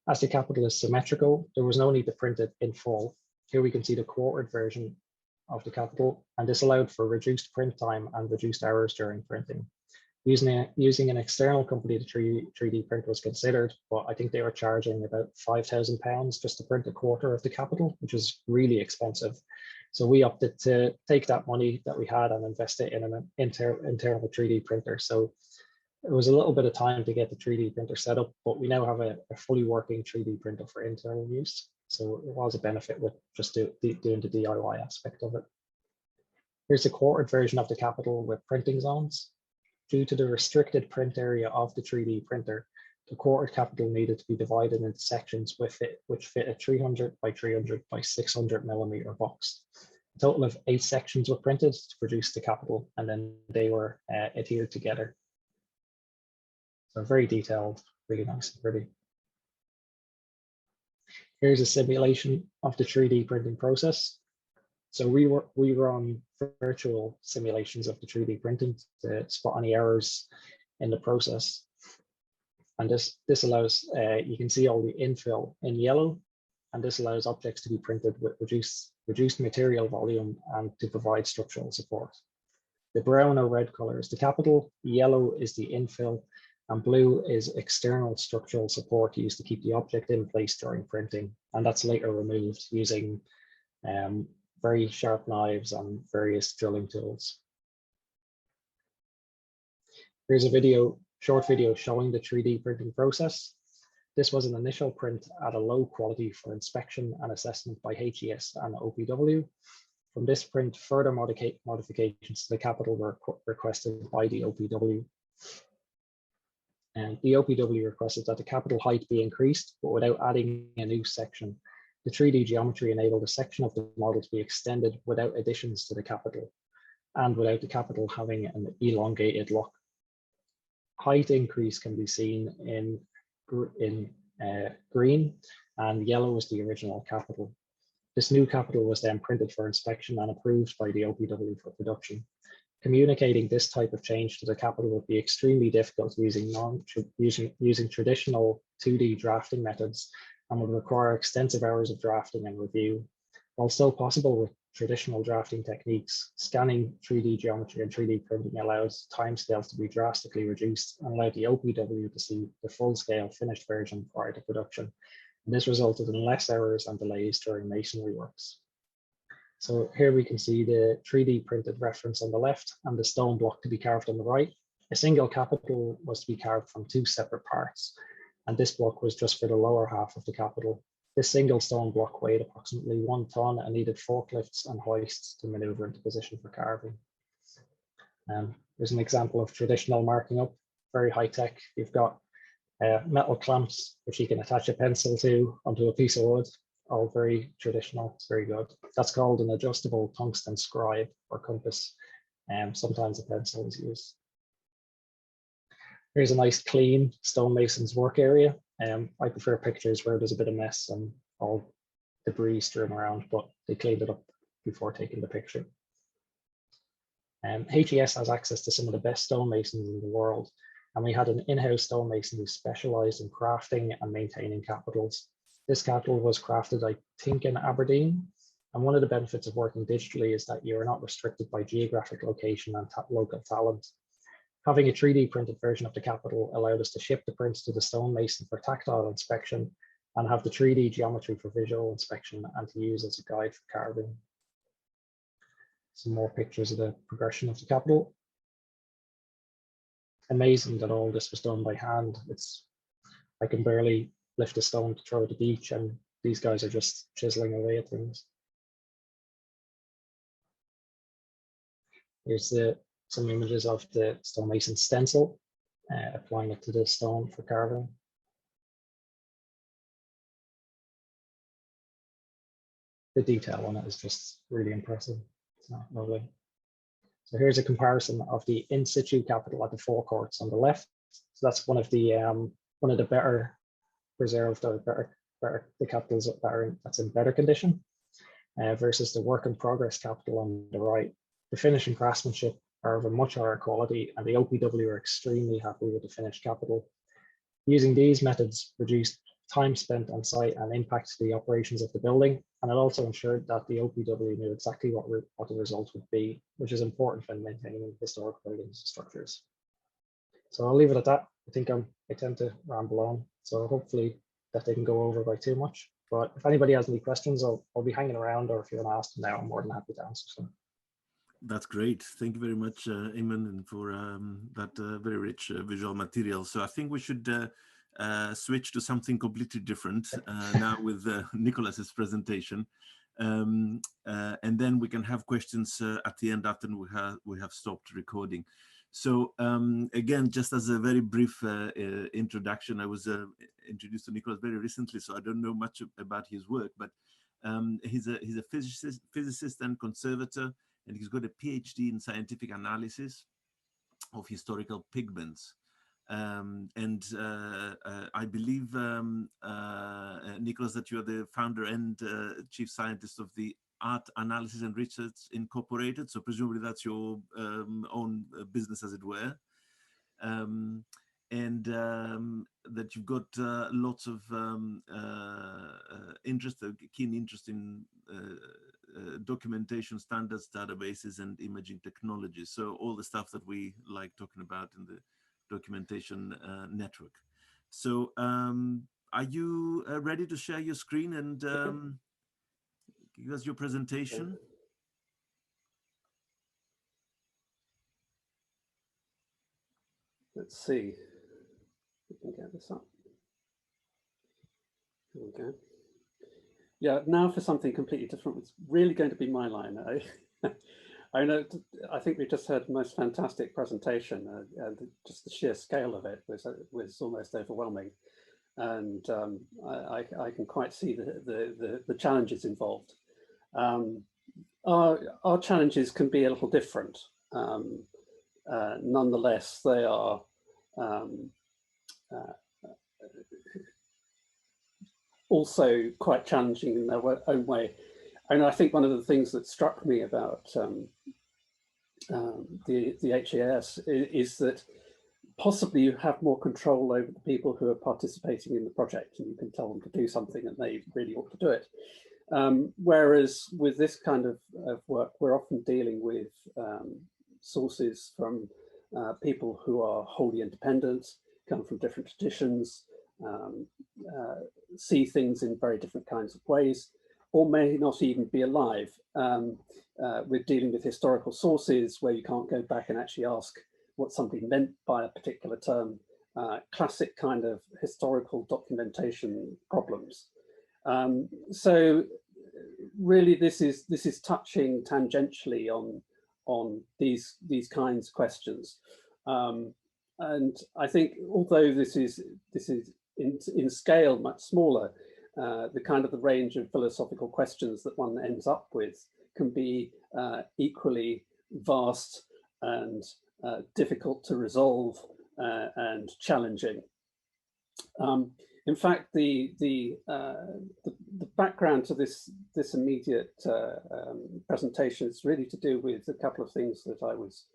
Speaker 2: As the capital is symmetrical, there was no need to print it in full. Here we can see the quartered version of the capital, and this allowed for reduced print time and reduced hours during printing. Using an external company, the 3D print was considered, but I think they were charging about £5,000 just to print a quarter of the capital, which is really expensive. So we opted to take that money that we had and invest it in an internal 3D printer. So it was a little bit of time to get the 3D printer set up, but we now have a fully working 3D printer for internal use. So it was a benefit with just doing the DIY aspect of it. Here's a quartered version of the capital with printing zones. Due to the restricted print area of the 3D printer, the quartered capital needed to be divided into sections which fit a 300 by 300 by 600 millimeter box. A total of 8 sections were printed to produce the capital, and then they were adhered together. So very detailed, really nice and pretty. Here's a simulation of the 3D printing process. So we run virtual simulations of the 3D printing to spot any errors in the process. And this allows, you can see all the infill in yellow, and this allows objects to be printed with reduced material volume and to provide structural support. The brown or red color is the capital, yellow is the infill, and blue is external structural support used to keep the object in place during printing. And that's later removed using very sharp knives and various drilling tools. Here's a short video showing the 3D printing process. This was an initial print at a low quality for inspection and assessment by HES and OPW. From this print, further modifications to the capital were requested by the OPW. And the OPW requested that the capital height be increased, but without adding a new section. The 3D geometry enabled a section of the model to be extended without additions to the capital and without the capital having an elongated look. Height increase can be seen in green, and yellow is the original capital. This new capital was then printed for inspection and approved by the OPW for production. Communicating this type of change to the capital would be extremely difficult using traditional 2D drafting methods and would require extensive hours of drafting and review. While still possible with traditional drafting techniques, scanning 3D geometry and 3D printing allows timescales to be drastically reduced and allowed the OPW to see the full-scale finished version prior to production. And this resulted in less errors and delays during masonry works. So here we can see the 3D printed reference on the left and the stone block to be carved on the right. A single capital was to be carved from 2 separate parts, and this block was just for the lower half of the capital. This single stone block weighed approximately 1 ton and needed forklifts and hoists to maneuver into position for carving. There's an example of traditional marking up, very high tech. You've got metal clamps, which you can attach a pencil to onto a piece of wood. All very traditional, it's very good. That's called an adjustable tungsten scribe or compass. Sometimes a pencil is used. Here's a nice clean stonemason's work area. I prefer pictures where there's a bit of mess and all debris strewn around, but they cleaned it up before taking the picture. HES has access to some of the best stonemasons in the world, and we had an in-house stonemason who specialized in crafting and maintaining capitals. This capital was crafted, I think, in Aberdeen. And one of the benefits of working digitally is that you are not restricted by geographic location and local talent. Having a 3D printed version of the capital allowed us to ship the prints to the stonemason for tactile inspection and have the 3D geometry for visual inspection and to use as a guide for carving. Some more pictures of the progression of the capital. Amazing that all this was done by hand. I can barely lift a stone to throw at the beach, and these guys are just chiseling away at things. Here's some images of the stonemason stencil, applying it to the stone for carving. The detail on it is just really impressive. It's not lovely. So here's a comparison of the in situ capital at the forecourts on the left. So that's one of the better preserved or the capitals that's in better condition versus the work in progress capital on the right. The finish and craftsmanship are of a much higher quality, and the OPW are extremely happy with the finished capital. Using these methods time spent on site and impact the operations of the building. And it also ensured that the OPW knew exactly what the results would be, which is important when maintaining historic buildings and structures. So I'll leave it at that. I think I tend to ramble on, so hopefully that didn't go over by too much. But if anybody has any questions, I'll be hanging around, or if you want to ask them now, I'm more than happy to answer some.
Speaker 1: That's great. Thank you very much, Eamon, and for that very rich visual material. So I think we should switch to something completely different now with Nicholas's presentation. And then we can have questions at the end after we have stopped recording. So again, just as a very brief introduction, I was introduced to Nicholas very recently, so I don't know much about his work, but he's a physicist and conservator, and he's got a PhD in scientific analysis of historical pigments. And I believe, Nicholas, that you are the founder and chief scientist of the Art Analysis and Research Incorporated. So presumably that's your own business, as it were. And that you've got lots of keen interest in documentation, standards, databases, and imaging technologies. So all the stuff that we like talking about in the documentation network. So are you ready to share your screen and give us your presentation?
Speaker 4: Let's see if we can get this up. Here we go. Yeah, now for something completely different. It's really going to be my line. I think we just heard the most fantastic presentation, and just the sheer scale of it was almost overwhelming. And I can quite see the challenges involved. Our challenges can be a little different. Nonetheless, they are also quite challenging in their own way. And I think one of the things that struck me about the HIAS is that possibly you have more control over the people who are participating in the project, and you can tell them to do something and they really ought to do it. Whereas with this kind of work, we're often dealing with sources from people who are wholly independent, come from different traditions, see things in very different kinds of ways, or may not even be alive. We're dealing with historical sources where you can't go back and actually ask what somebody meant by a particular term, classic kind of historical documentation problems. So really this is touching tangentially on these kinds of questions. And I think although this is in scale much smaller, the kind of the range of philosophical questions that one ends up with can be equally vast and difficult to resolve and challenging. In fact, the background to this immediate presentation is really to do with a couple of things that I was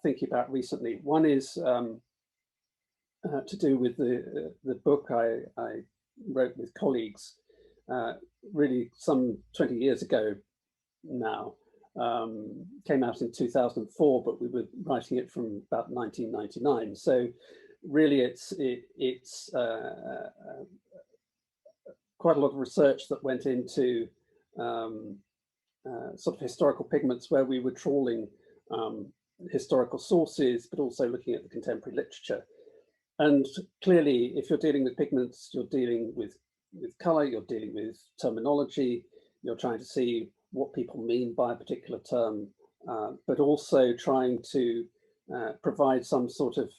Speaker 4: thinking about recently. One is to do with the book I wrote with colleagues, really some 20 years ago now. Came out in 2004, but we were writing it from about 1999. So really it's quite a lot of research that went into sort of historical pigments, where we were trawling historical sources, but also looking at the contemporary literature. And clearly, if you're dealing with pigments, you're dealing with color, you're dealing with terminology, you're trying to see what people mean by a particular term, but also trying to provide some sort of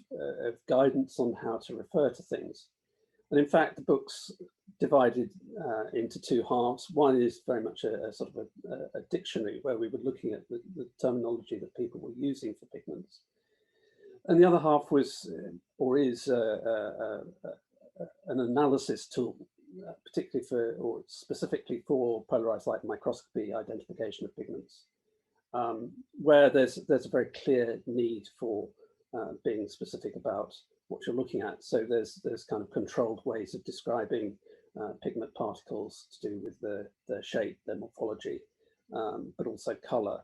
Speaker 4: guidance on how to refer to things. And in fact, the book's divided into two halves. One is very much a sort of a dictionary, where we were looking at the terminology that people were using for pigments. And the other half was, or is, an analysis tool, particularly for, or specifically for polarized light microscopy identification of pigments, where there's a very clear need for being specific about what you're looking at. So there's kind of controlled ways of describing pigment particles to do with their shape, their morphology, but also color.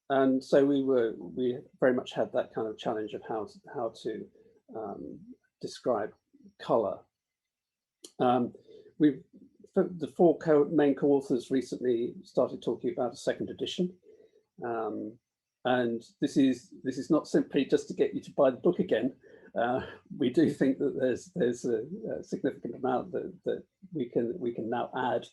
Speaker 4: And so we very much had that kind of challenge of how to describe color. The four main co-authors recently started talking about a second edition, and this is not simply just to get you to buy the book again. We do think that there's a significant amount that we can now add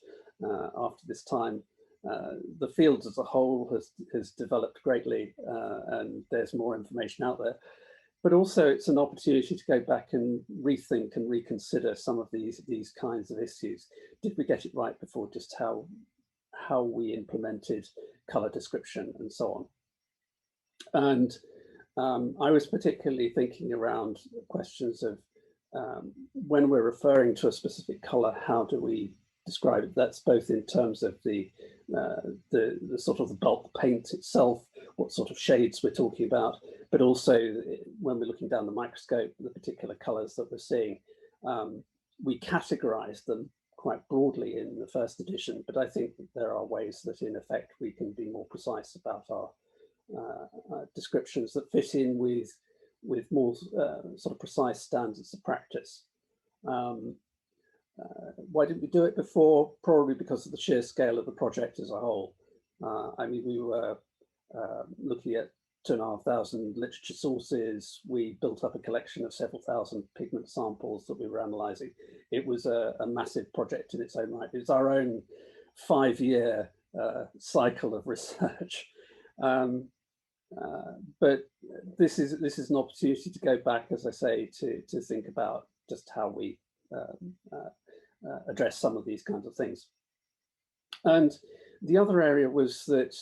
Speaker 4: after this time. The field as a whole has developed greatly, and there's more information out there. But also it's an opportunity to go back and rethink and reconsider some of these kinds of issues. Did we get it right before? Just how we implemented color description and so on. And I was particularly thinking around questions of when we're referring to a specific color, how do we describe it? That's both in terms of the sort of the bulk paint itself, what sort of shades we're talking about, but also when we're looking down the microscope, the particular colors that we're seeing. We categorize them quite broadly in the first edition, but I think that there are ways that in effect we can be more precise about our descriptions that fit in with more sort of precise standards of practice. Why didn't we do it before? Probably because of the sheer scale of the project as a whole. I mean, we were looking at 2,500 literature sources. We built up a collection of several thousand pigment samples that we were analysing. It was a massive project in its own right. It was our own 5-year cycle of research. But this is an opportunity to go back, as I say, to think about just how we address some of these kinds of things. And the other area was that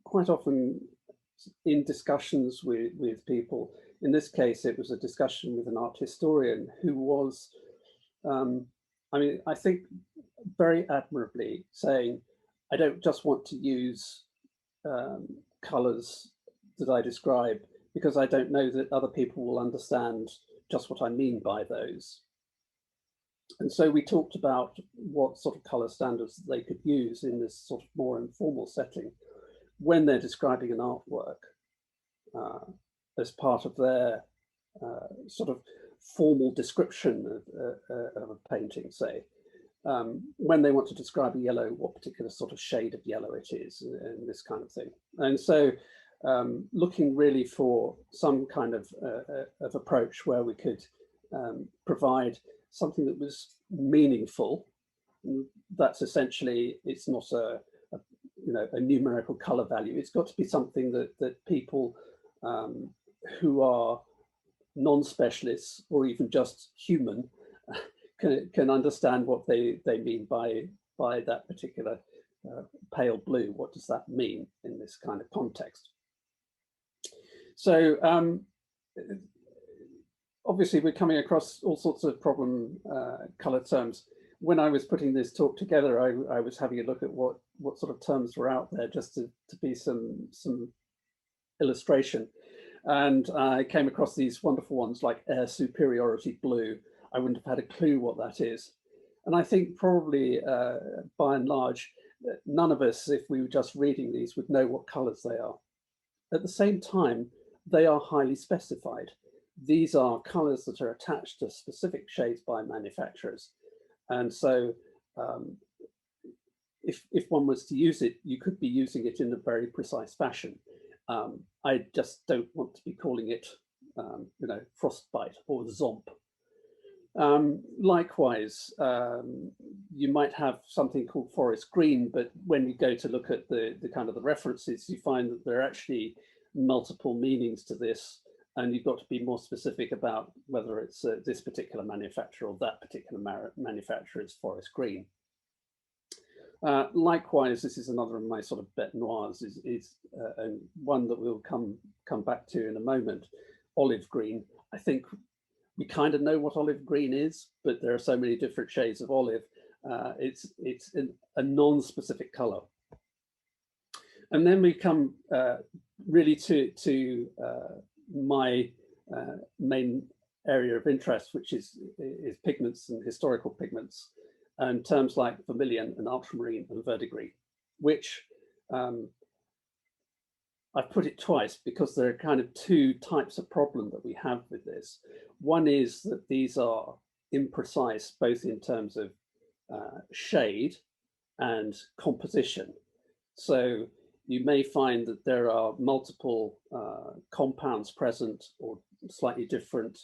Speaker 4: quite often in discussions with people, in this case, it was a discussion with an art historian who was, I mean, I think very admirably saying, I don't just want to use colors that I describe because I don't know that other people will understand just what I mean by those. And so we talked about what sort of color standards they could use in this sort of more informal setting when they're describing an artwork as part of their sort of formal description of a painting, say. When they want to describe a yellow, what particular sort of shade of yellow it is, and this kind of thing. And so looking really for some kind of approach where we could provide something that was meaningful. That's essentially, it's not a numerical color value. It's got to be something that people who are non-specialists or even just human can understand what they mean by that particular pale blue. What does that mean in this kind of context? So obviously we're coming across all sorts of problem color terms. When I was putting this talk together, I was having a look at what sort of terms were out there just to be some illustration. And I came across these wonderful ones like air superiority blue. I wouldn't have had a clue what that is. And I think probably by and large, none of us, if we were just reading these, would know what colors they are. At the same time, they are highly specified. These are colors that are attached to specific shades by manufacturers. And so if one was to use it, you could be using it in a very precise fashion. I just don't want to be calling it, frostbite or zomp. Likewise, you might have something called forest green, but when you go to look at the kind of the references, you find that there are actually multiple meanings to this, and you've got to be more specific about whether it's this particular manufacturer or that particular manufacturer's forest green. Likewise, this is another of my sort of bête noires, and one that we'll come back to in a moment. Olive green. I think we kind of know what olive green is, but there are so many different shades of olive. It's a non-specific color. And then we come really to my main area of interest, which is pigments and historical pigments, and terms like vermilion and ultramarine and verdigris, which I've put it twice because there are kind of two types of problem that we have with this. One is that these are imprecise, both in terms of shade and composition. So you may find that there are multiple compounds present or slightly different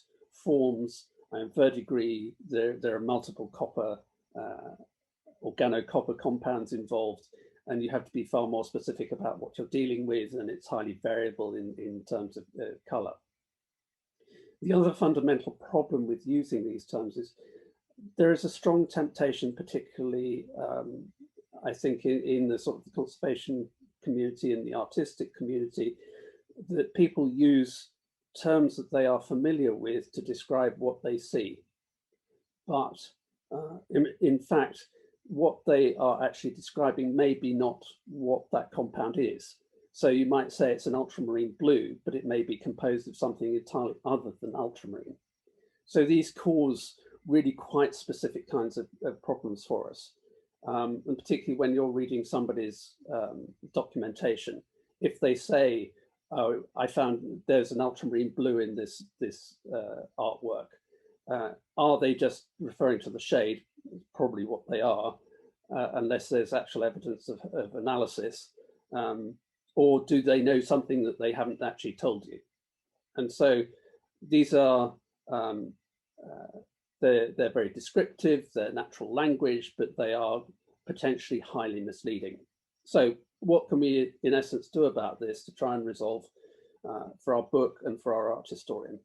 Speaker 4: forms. And verdigris, there are multiple copper, organocopper compounds involved, and you have to be far more specific about what you're dealing with, and it's highly variable in terms of color. The other fundamental problem with using these terms is there is a strong temptation, particularly I think in the sort of the conservation community and the artistic community, that people use terms that they are familiar with to describe what they see. But in fact, what they are actually describing may be not what that compound is. So you might say it's an ultramarine blue, but it may be composed of something entirely other than ultramarine. So these cause really quite specific kinds of problems for us. And particularly when you're reading somebody's documentation, if they say, oh, I found there's an ultramarine blue in this artwork, are they just referring to the shade? Probably what they are, unless there's actual evidence of analysis, or do they know something that they haven't actually told you? And so these are, they're very descriptive, they're natural language, but they are potentially highly misleading. So what can we, in essence, do about this to try and resolve for our book and for our art historian?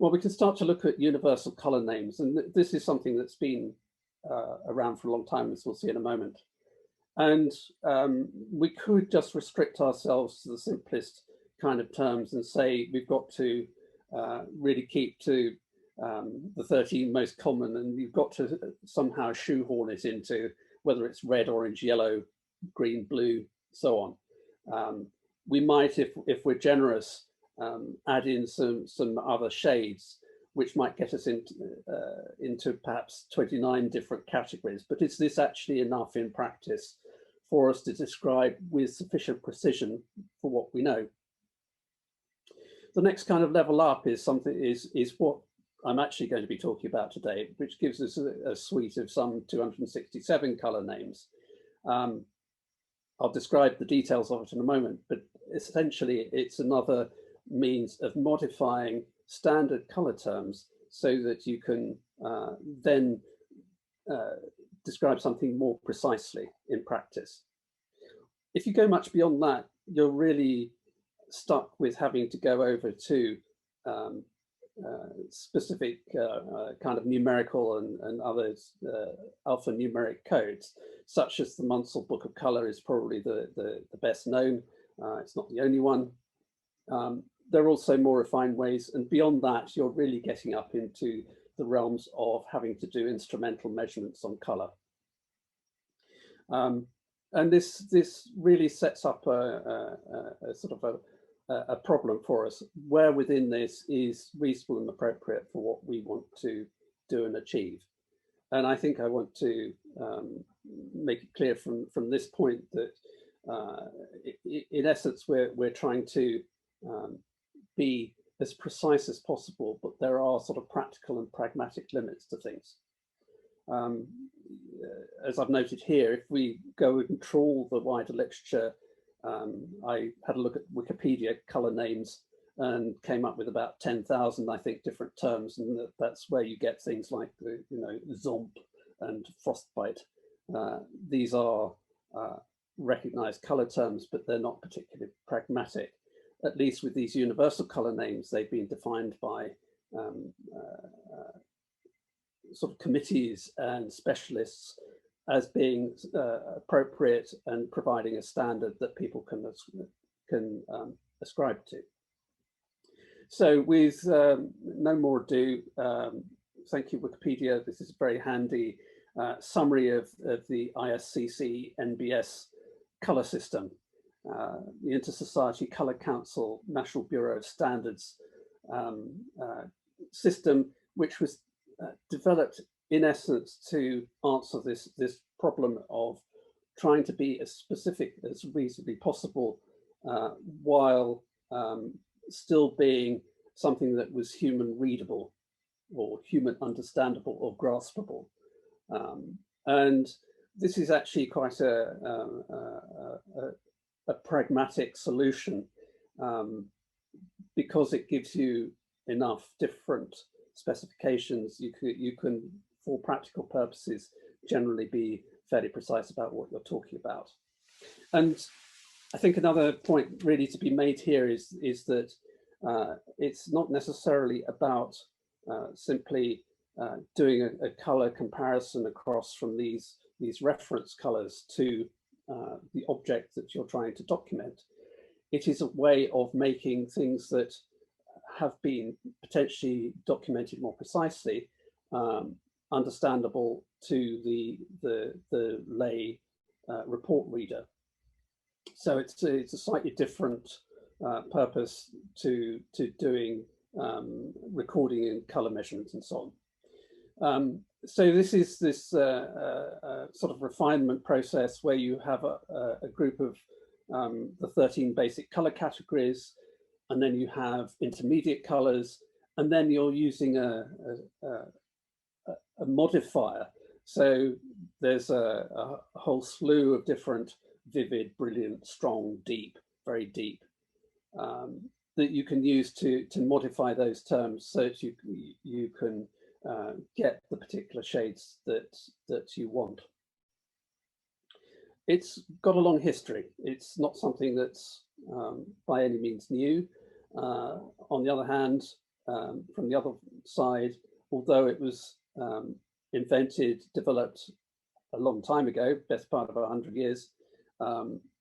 Speaker 4: Well, we can start to look at universal color names, and this is something that's been around for a long time, as we'll see in a moment. And we could just restrict ourselves to the simplest kind of terms and say we've got to really keep to the 13 most common, and you've got to somehow shoehorn it into whether it's red, orange, yellow, green, blue, so on. We might, if we're generous, add in some other shades, which might get us into perhaps 29 different categories. But is this actually enough in practice for us to describe with sufficient precision for what we know? The next kind of level up is what I'm actually going to be talking about today, which gives us a suite of some 267 color names. I'll describe the details of it in a moment, but essentially it's another means of modifying standard color terms so that you can then describe something more precisely in practice. If you go much beyond that, you're really stuck with having to go over to specific kind of numerical and others alphanumeric codes, such as the Munsell Book of Color is probably the best known. It's not the only one. There are also more refined ways, and beyond that, you're really getting up into the realms of having to do instrumental measurements on color. And this really sets up a sort of a problem for us, where within this is reasonable and appropriate for what we want to do and achieve. And I think I want to make it clear from this point that in essence, we're trying to be as precise as possible, but there are sort of practical and pragmatic limits to things. As I've noted here, if we go and trawl the wider literature, I had a look at Wikipedia color names and came up with about 10,000, I think, different terms, and that's where you get things like Zomp and Frostbite. These are recognized color terms, but they're not particularly pragmatic. At least with these universal color names, they've been defined by sort of committees and specialists as being appropriate and providing a standard that people can ascribe to. So with no more ado, thank you, Wikipedia. This is a very handy summary of the ISCC-NBS color system. The Inter-Society Color Council National Bureau of Standards system, which was developed in essence to answer this problem of trying to be as specific as reasonably possible while still being something that was human readable or human understandable or graspable. And this is actually quite a pragmatic solution because it gives you enough different specifications. You can, for practical purposes, generally be fairly precise about what you're talking about. And I think another point really to be made here is that it's not necessarily about simply doing a color comparison across from these reference colors to the object that you're trying to document. It is a way of making things that have been potentially documented more precisely understandable to the lay report reader. So it's a slightly different purpose to doing recording and color measurements and so on. So this is this sort of refinement process where you have a group of the 13 basic color categories, and then you have intermediate colors, and then you're using a modifier. So there's a whole slew of different vivid, brilliant, strong, deep, very deep, that you can use to modify those terms so that you can get the particular shades that you want. It's got a long history. It's not something that's by any means new. On the other hand, from the other side, although it was developed a long time ago, best part of 100 years,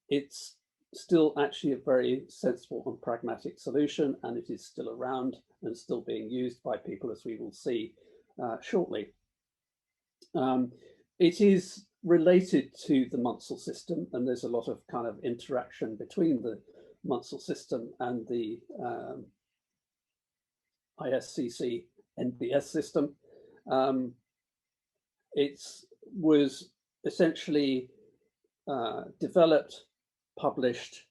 Speaker 4: it's still actually a very sensible and pragmatic solution, and it is still around and still being used by people, as we will see shortly. It is related to the Munsell system, and there's a lot of kind of interaction between the Munsell system and the ISCC-NBS system. It was essentially developed, published.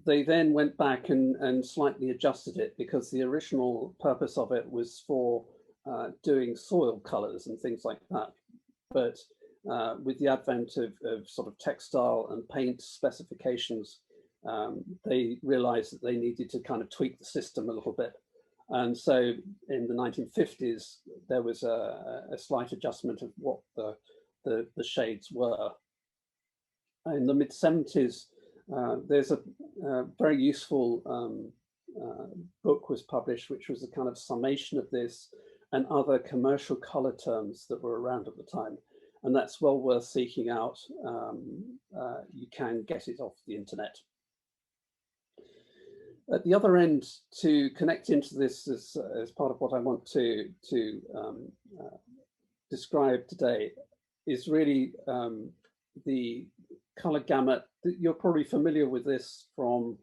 Speaker 4: They then went back and slightly adjusted it because the original purpose of it was for doing soil colors and things like that. But with the advent of sort of textile and paint specifications, they realized that they needed to kind of tweak the system a little bit. And so in the 1950s, there was a slight adjustment of what the shades were. In the mid-70s, there's a very useful book was published, which was a kind of summation of this and other commercial color terms that were around at the time. And that's well worth seeking out. You can get it off the internet. At the other end, to connect into this as part of what I want to describe today, is really the color gamut. You're probably familiar with this from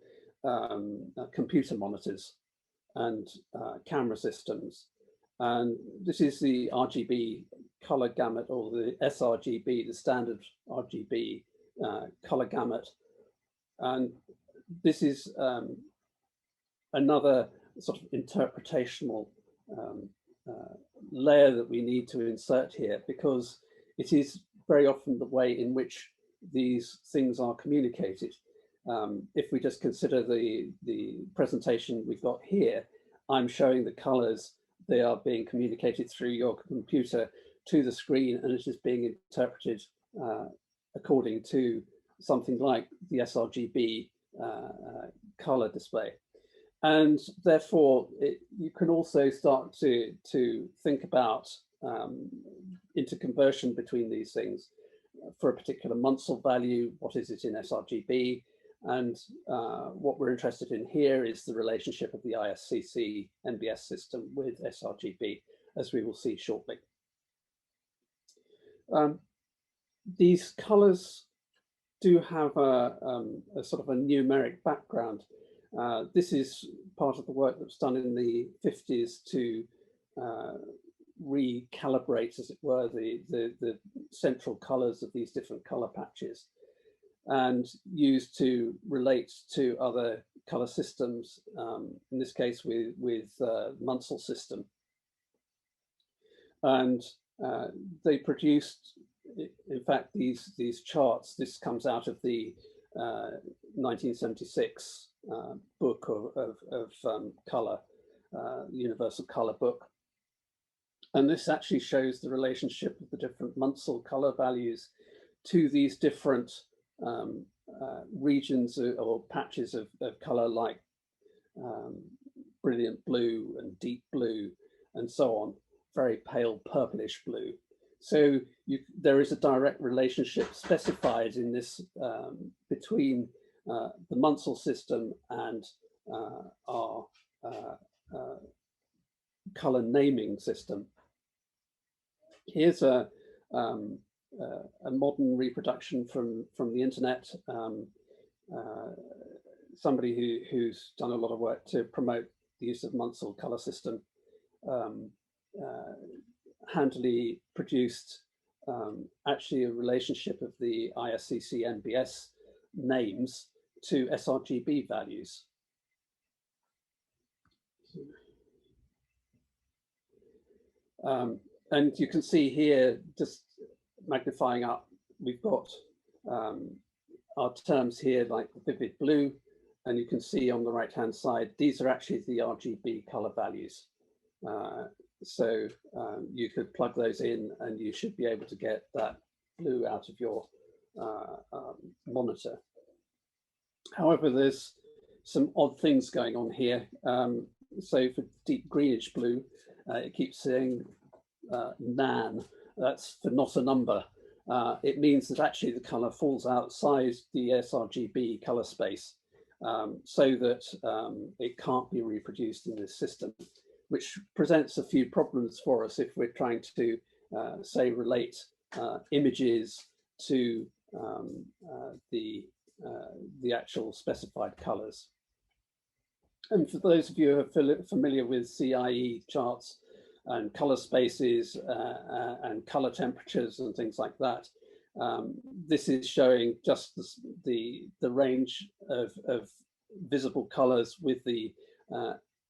Speaker 4: computer monitors and camera systems. And this is the RGB color gamut, or the sRGB, the standard RGB color gamut. And this is another sort of interpretational layer that we need to insert here, because it is very often the way in which these things are communicated. If we just consider the presentation we've got here, I'm showing the colors. They are being communicated through your computer to the screen, and it is being interpreted according to something like the sRGB color display. And therefore, you can also start to think about interconversion between these things. For a particular Munsell value, what is it in sRGB? And what we're interested in here is the relationship of the ISCC-NBS system with sRGB, as we will see shortly. These colors do have a sort of a numeric background. This is part of the work that was done in the 50s to recalibrate, as it were, the central colors of these different color patches, and used to relate to other color systems, in this case with Munsell system. And they produced, in fact, these charts. This comes out of the 1976 book of color, Universal Color book. And this actually shows the relationship of the different Munsell color values to these different regions or patches of color, like brilliant blue and deep blue and so on, very pale purplish blue. So there is a direct relationship specified in this between the Munsell system and our color naming system. Here's a modern reproduction from the internet. Somebody who's done a lot of work to promote the use of Munsell color system handily produced actually a relationship of the ISCC-NBS names to sRGB values. And you can see here, just magnifying up, we've got our terms here like vivid blue, and you can see on the right hand side, these are actually the RGB color values. So you could plug those in and you should be able to get that blue out of your monitor. However, there's some odd things going on here. So for deep greenish blue, it keeps saying nan, that's for not a number. It means that actually the color falls outside the sRGB color space, so that it can't be reproduced in this system, which presents a few problems for us if we're trying to, say, relate images to the actual specified colors. And for those of you who are familiar with CIE charts and color spaces and color temperatures and things like that, this is showing just the range of visible colors with the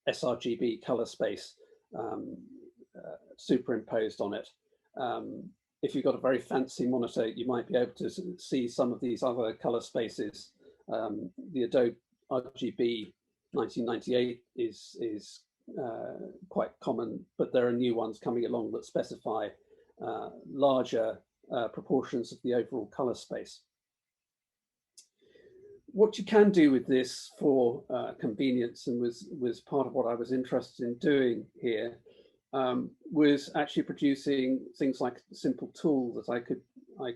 Speaker 4: sRGB color space superimposed on it. If you've got a very fancy monitor, you might be able to see some of these other color spaces. The Adobe RGB 1998 is quite common, but there are new ones coming along that specify larger proportions of the overall color space. What you can do with this for convenience, and was part of what I was interested in doing here, was actually producing things like a simple tool that I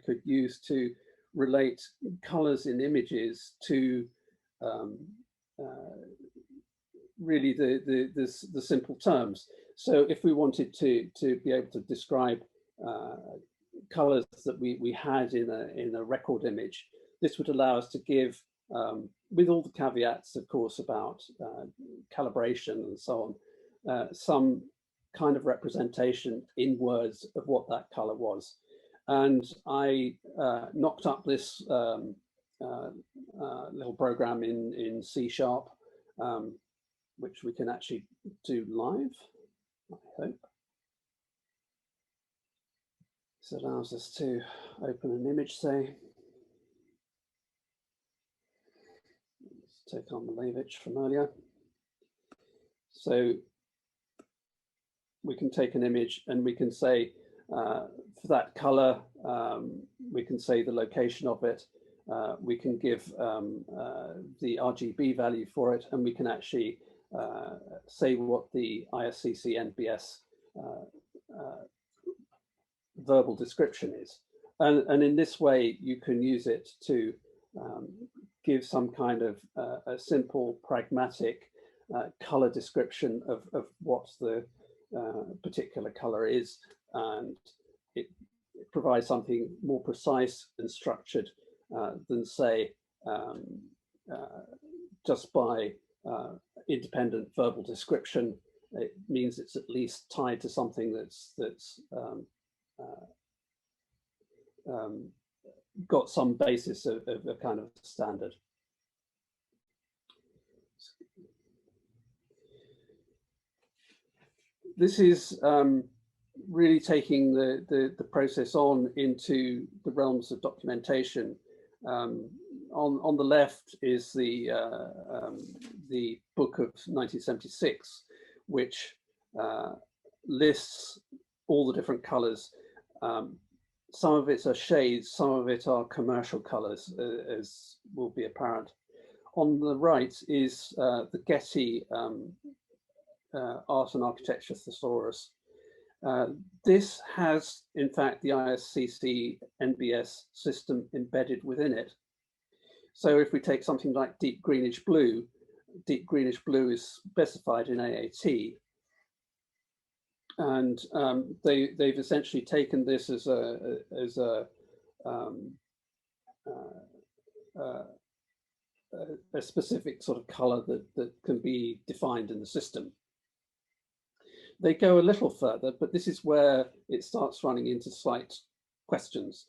Speaker 4: could use to relate colors in images to really the simple terms. So if we wanted to be able to describe colors that we had in a record image, this would allow us to give, with all the caveats, of course, about calibration and so on, some kind of representation in words of what that color was. And I knocked up this little program in C#, which we can actually do live, I hope. This allows us to open an image, say. Let's take on the Lavitch from earlier. So we can take an image and we can say, for that color, we can say the location of it. We can give the RGB value for it, and we can actually say what the ISCC-NBS verbal description is. And in this way, you can use it to give some kind of a simple, pragmatic color description of what the particular color is, and it provides something more precise and structured than, say, just by independent verbal description, it means it's at least tied to something that's got some basis of a kind of standard. This is really taking the process on into the realms of documentation. On the left is the book of 1976, which lists all the different colors. Some of it are shades, some of it are commercial colors, as will be apparent. On the right is the Getty Art and Architecture Thesaurus. This has, in fact, the ISCC-NBS system embedded within it. So if we take something like deep greenish blue is specified in AAT. And they've essentially taken this as a specific sort of color that can be defined in the system. They go a little further, but this is where it starts running into slight questions.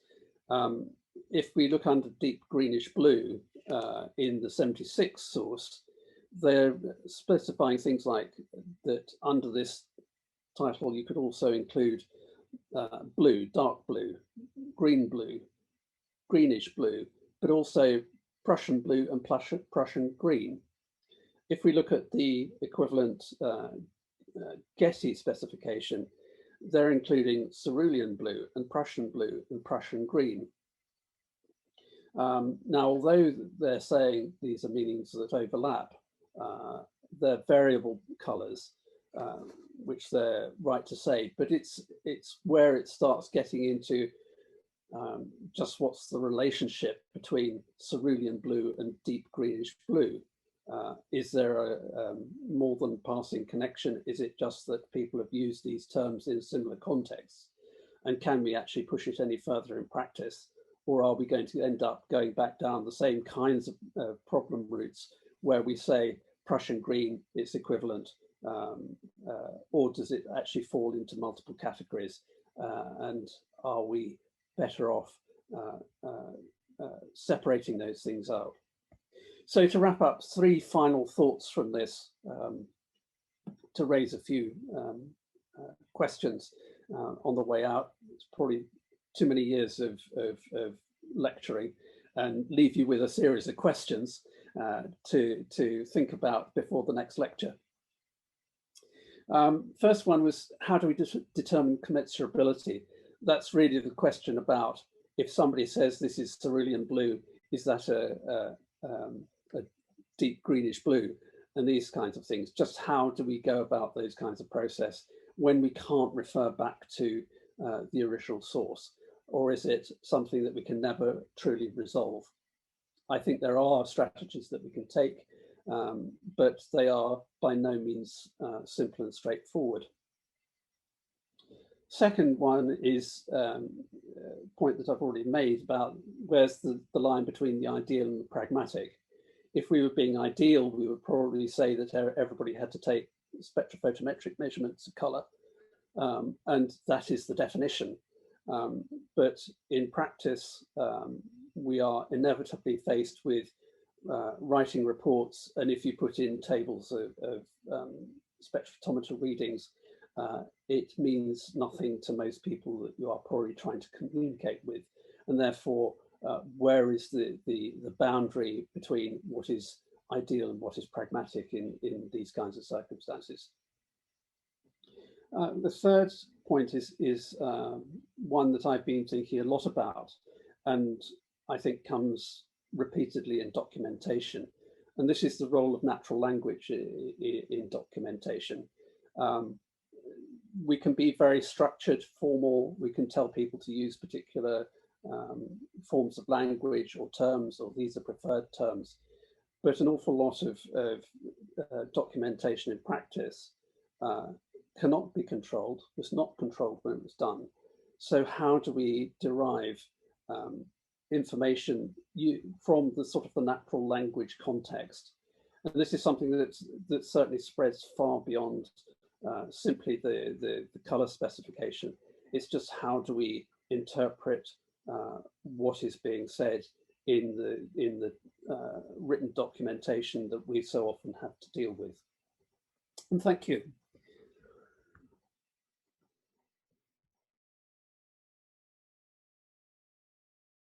Speaker 4: If we look under deep greenish blue in the 76 source, they're specifying things like that under this title you could also include blue, dark blue, green blue, greenish blue, but also Prussian blue and Prussian green. If we look at the equivalent Getty specification, they're including cerulean blue and Prussian green. Now, although they're saying these are meanings that overlap, they're variable colors, which they're right to say, but it's where it starts getting into just what's the relationship between cerulean blue and deep greenish blue. Is there a more than passing connection? Is it just that people have used these terms in similar contexts? And can we actually push it any further in practice? Or are we going to end up going back down the same kinds of problem routes where we say Prussian green, it's equivalent, or does it actually fall into multiple categories? And are we better off separating those things out? So to wrap up, 3 final thoughts from this, to raise a few questions on the way out. It's probably too many years of lecturing, and leave you with a series of questions to think about before the next lecture. First one was, how do we determine commensurability? That's really the question about, if somebody says this is cerulean blue, is that a deep greenish blue, and these kinds of things. Just how do we go about those kinds of process when we can't refer back to the original source? Or is it something that we can never truly resolve? I think there are strategies that we can take, but they are by no means simple and straightforward. Second one is a point that I've already made about where's the line between the ideal and the pragmatic. If we were being ideal, we would probably say that everybody had to take spectrophotometric measurements of color, and that is the definition. But in practice, we are inevitably faced with writing reports, and if you put in tables of spectrophotometer readings, it means nothing to most people that you are probably trying to communicate with, and therefore where is the boundary between what is ideal and what is pragmatic in these kinds of circumstances? The third point is one that I've been thinking a lot about, and I think comes repeatedly in documentation, and this is the role of natural language in documentation. We can be very structured, formal. We can tell people to use particular forms of language or terms, or these are preferred terms. But an awful lot of documentation in practice cannot be controlled, was not controlled when it was done. So how do we derive information from the sort of the natural language context? And this is something that certainly spreads far beyond simply the color specification. It's just how do we interpret what is being said in the written documentation that we so often have to deal with. And thank you.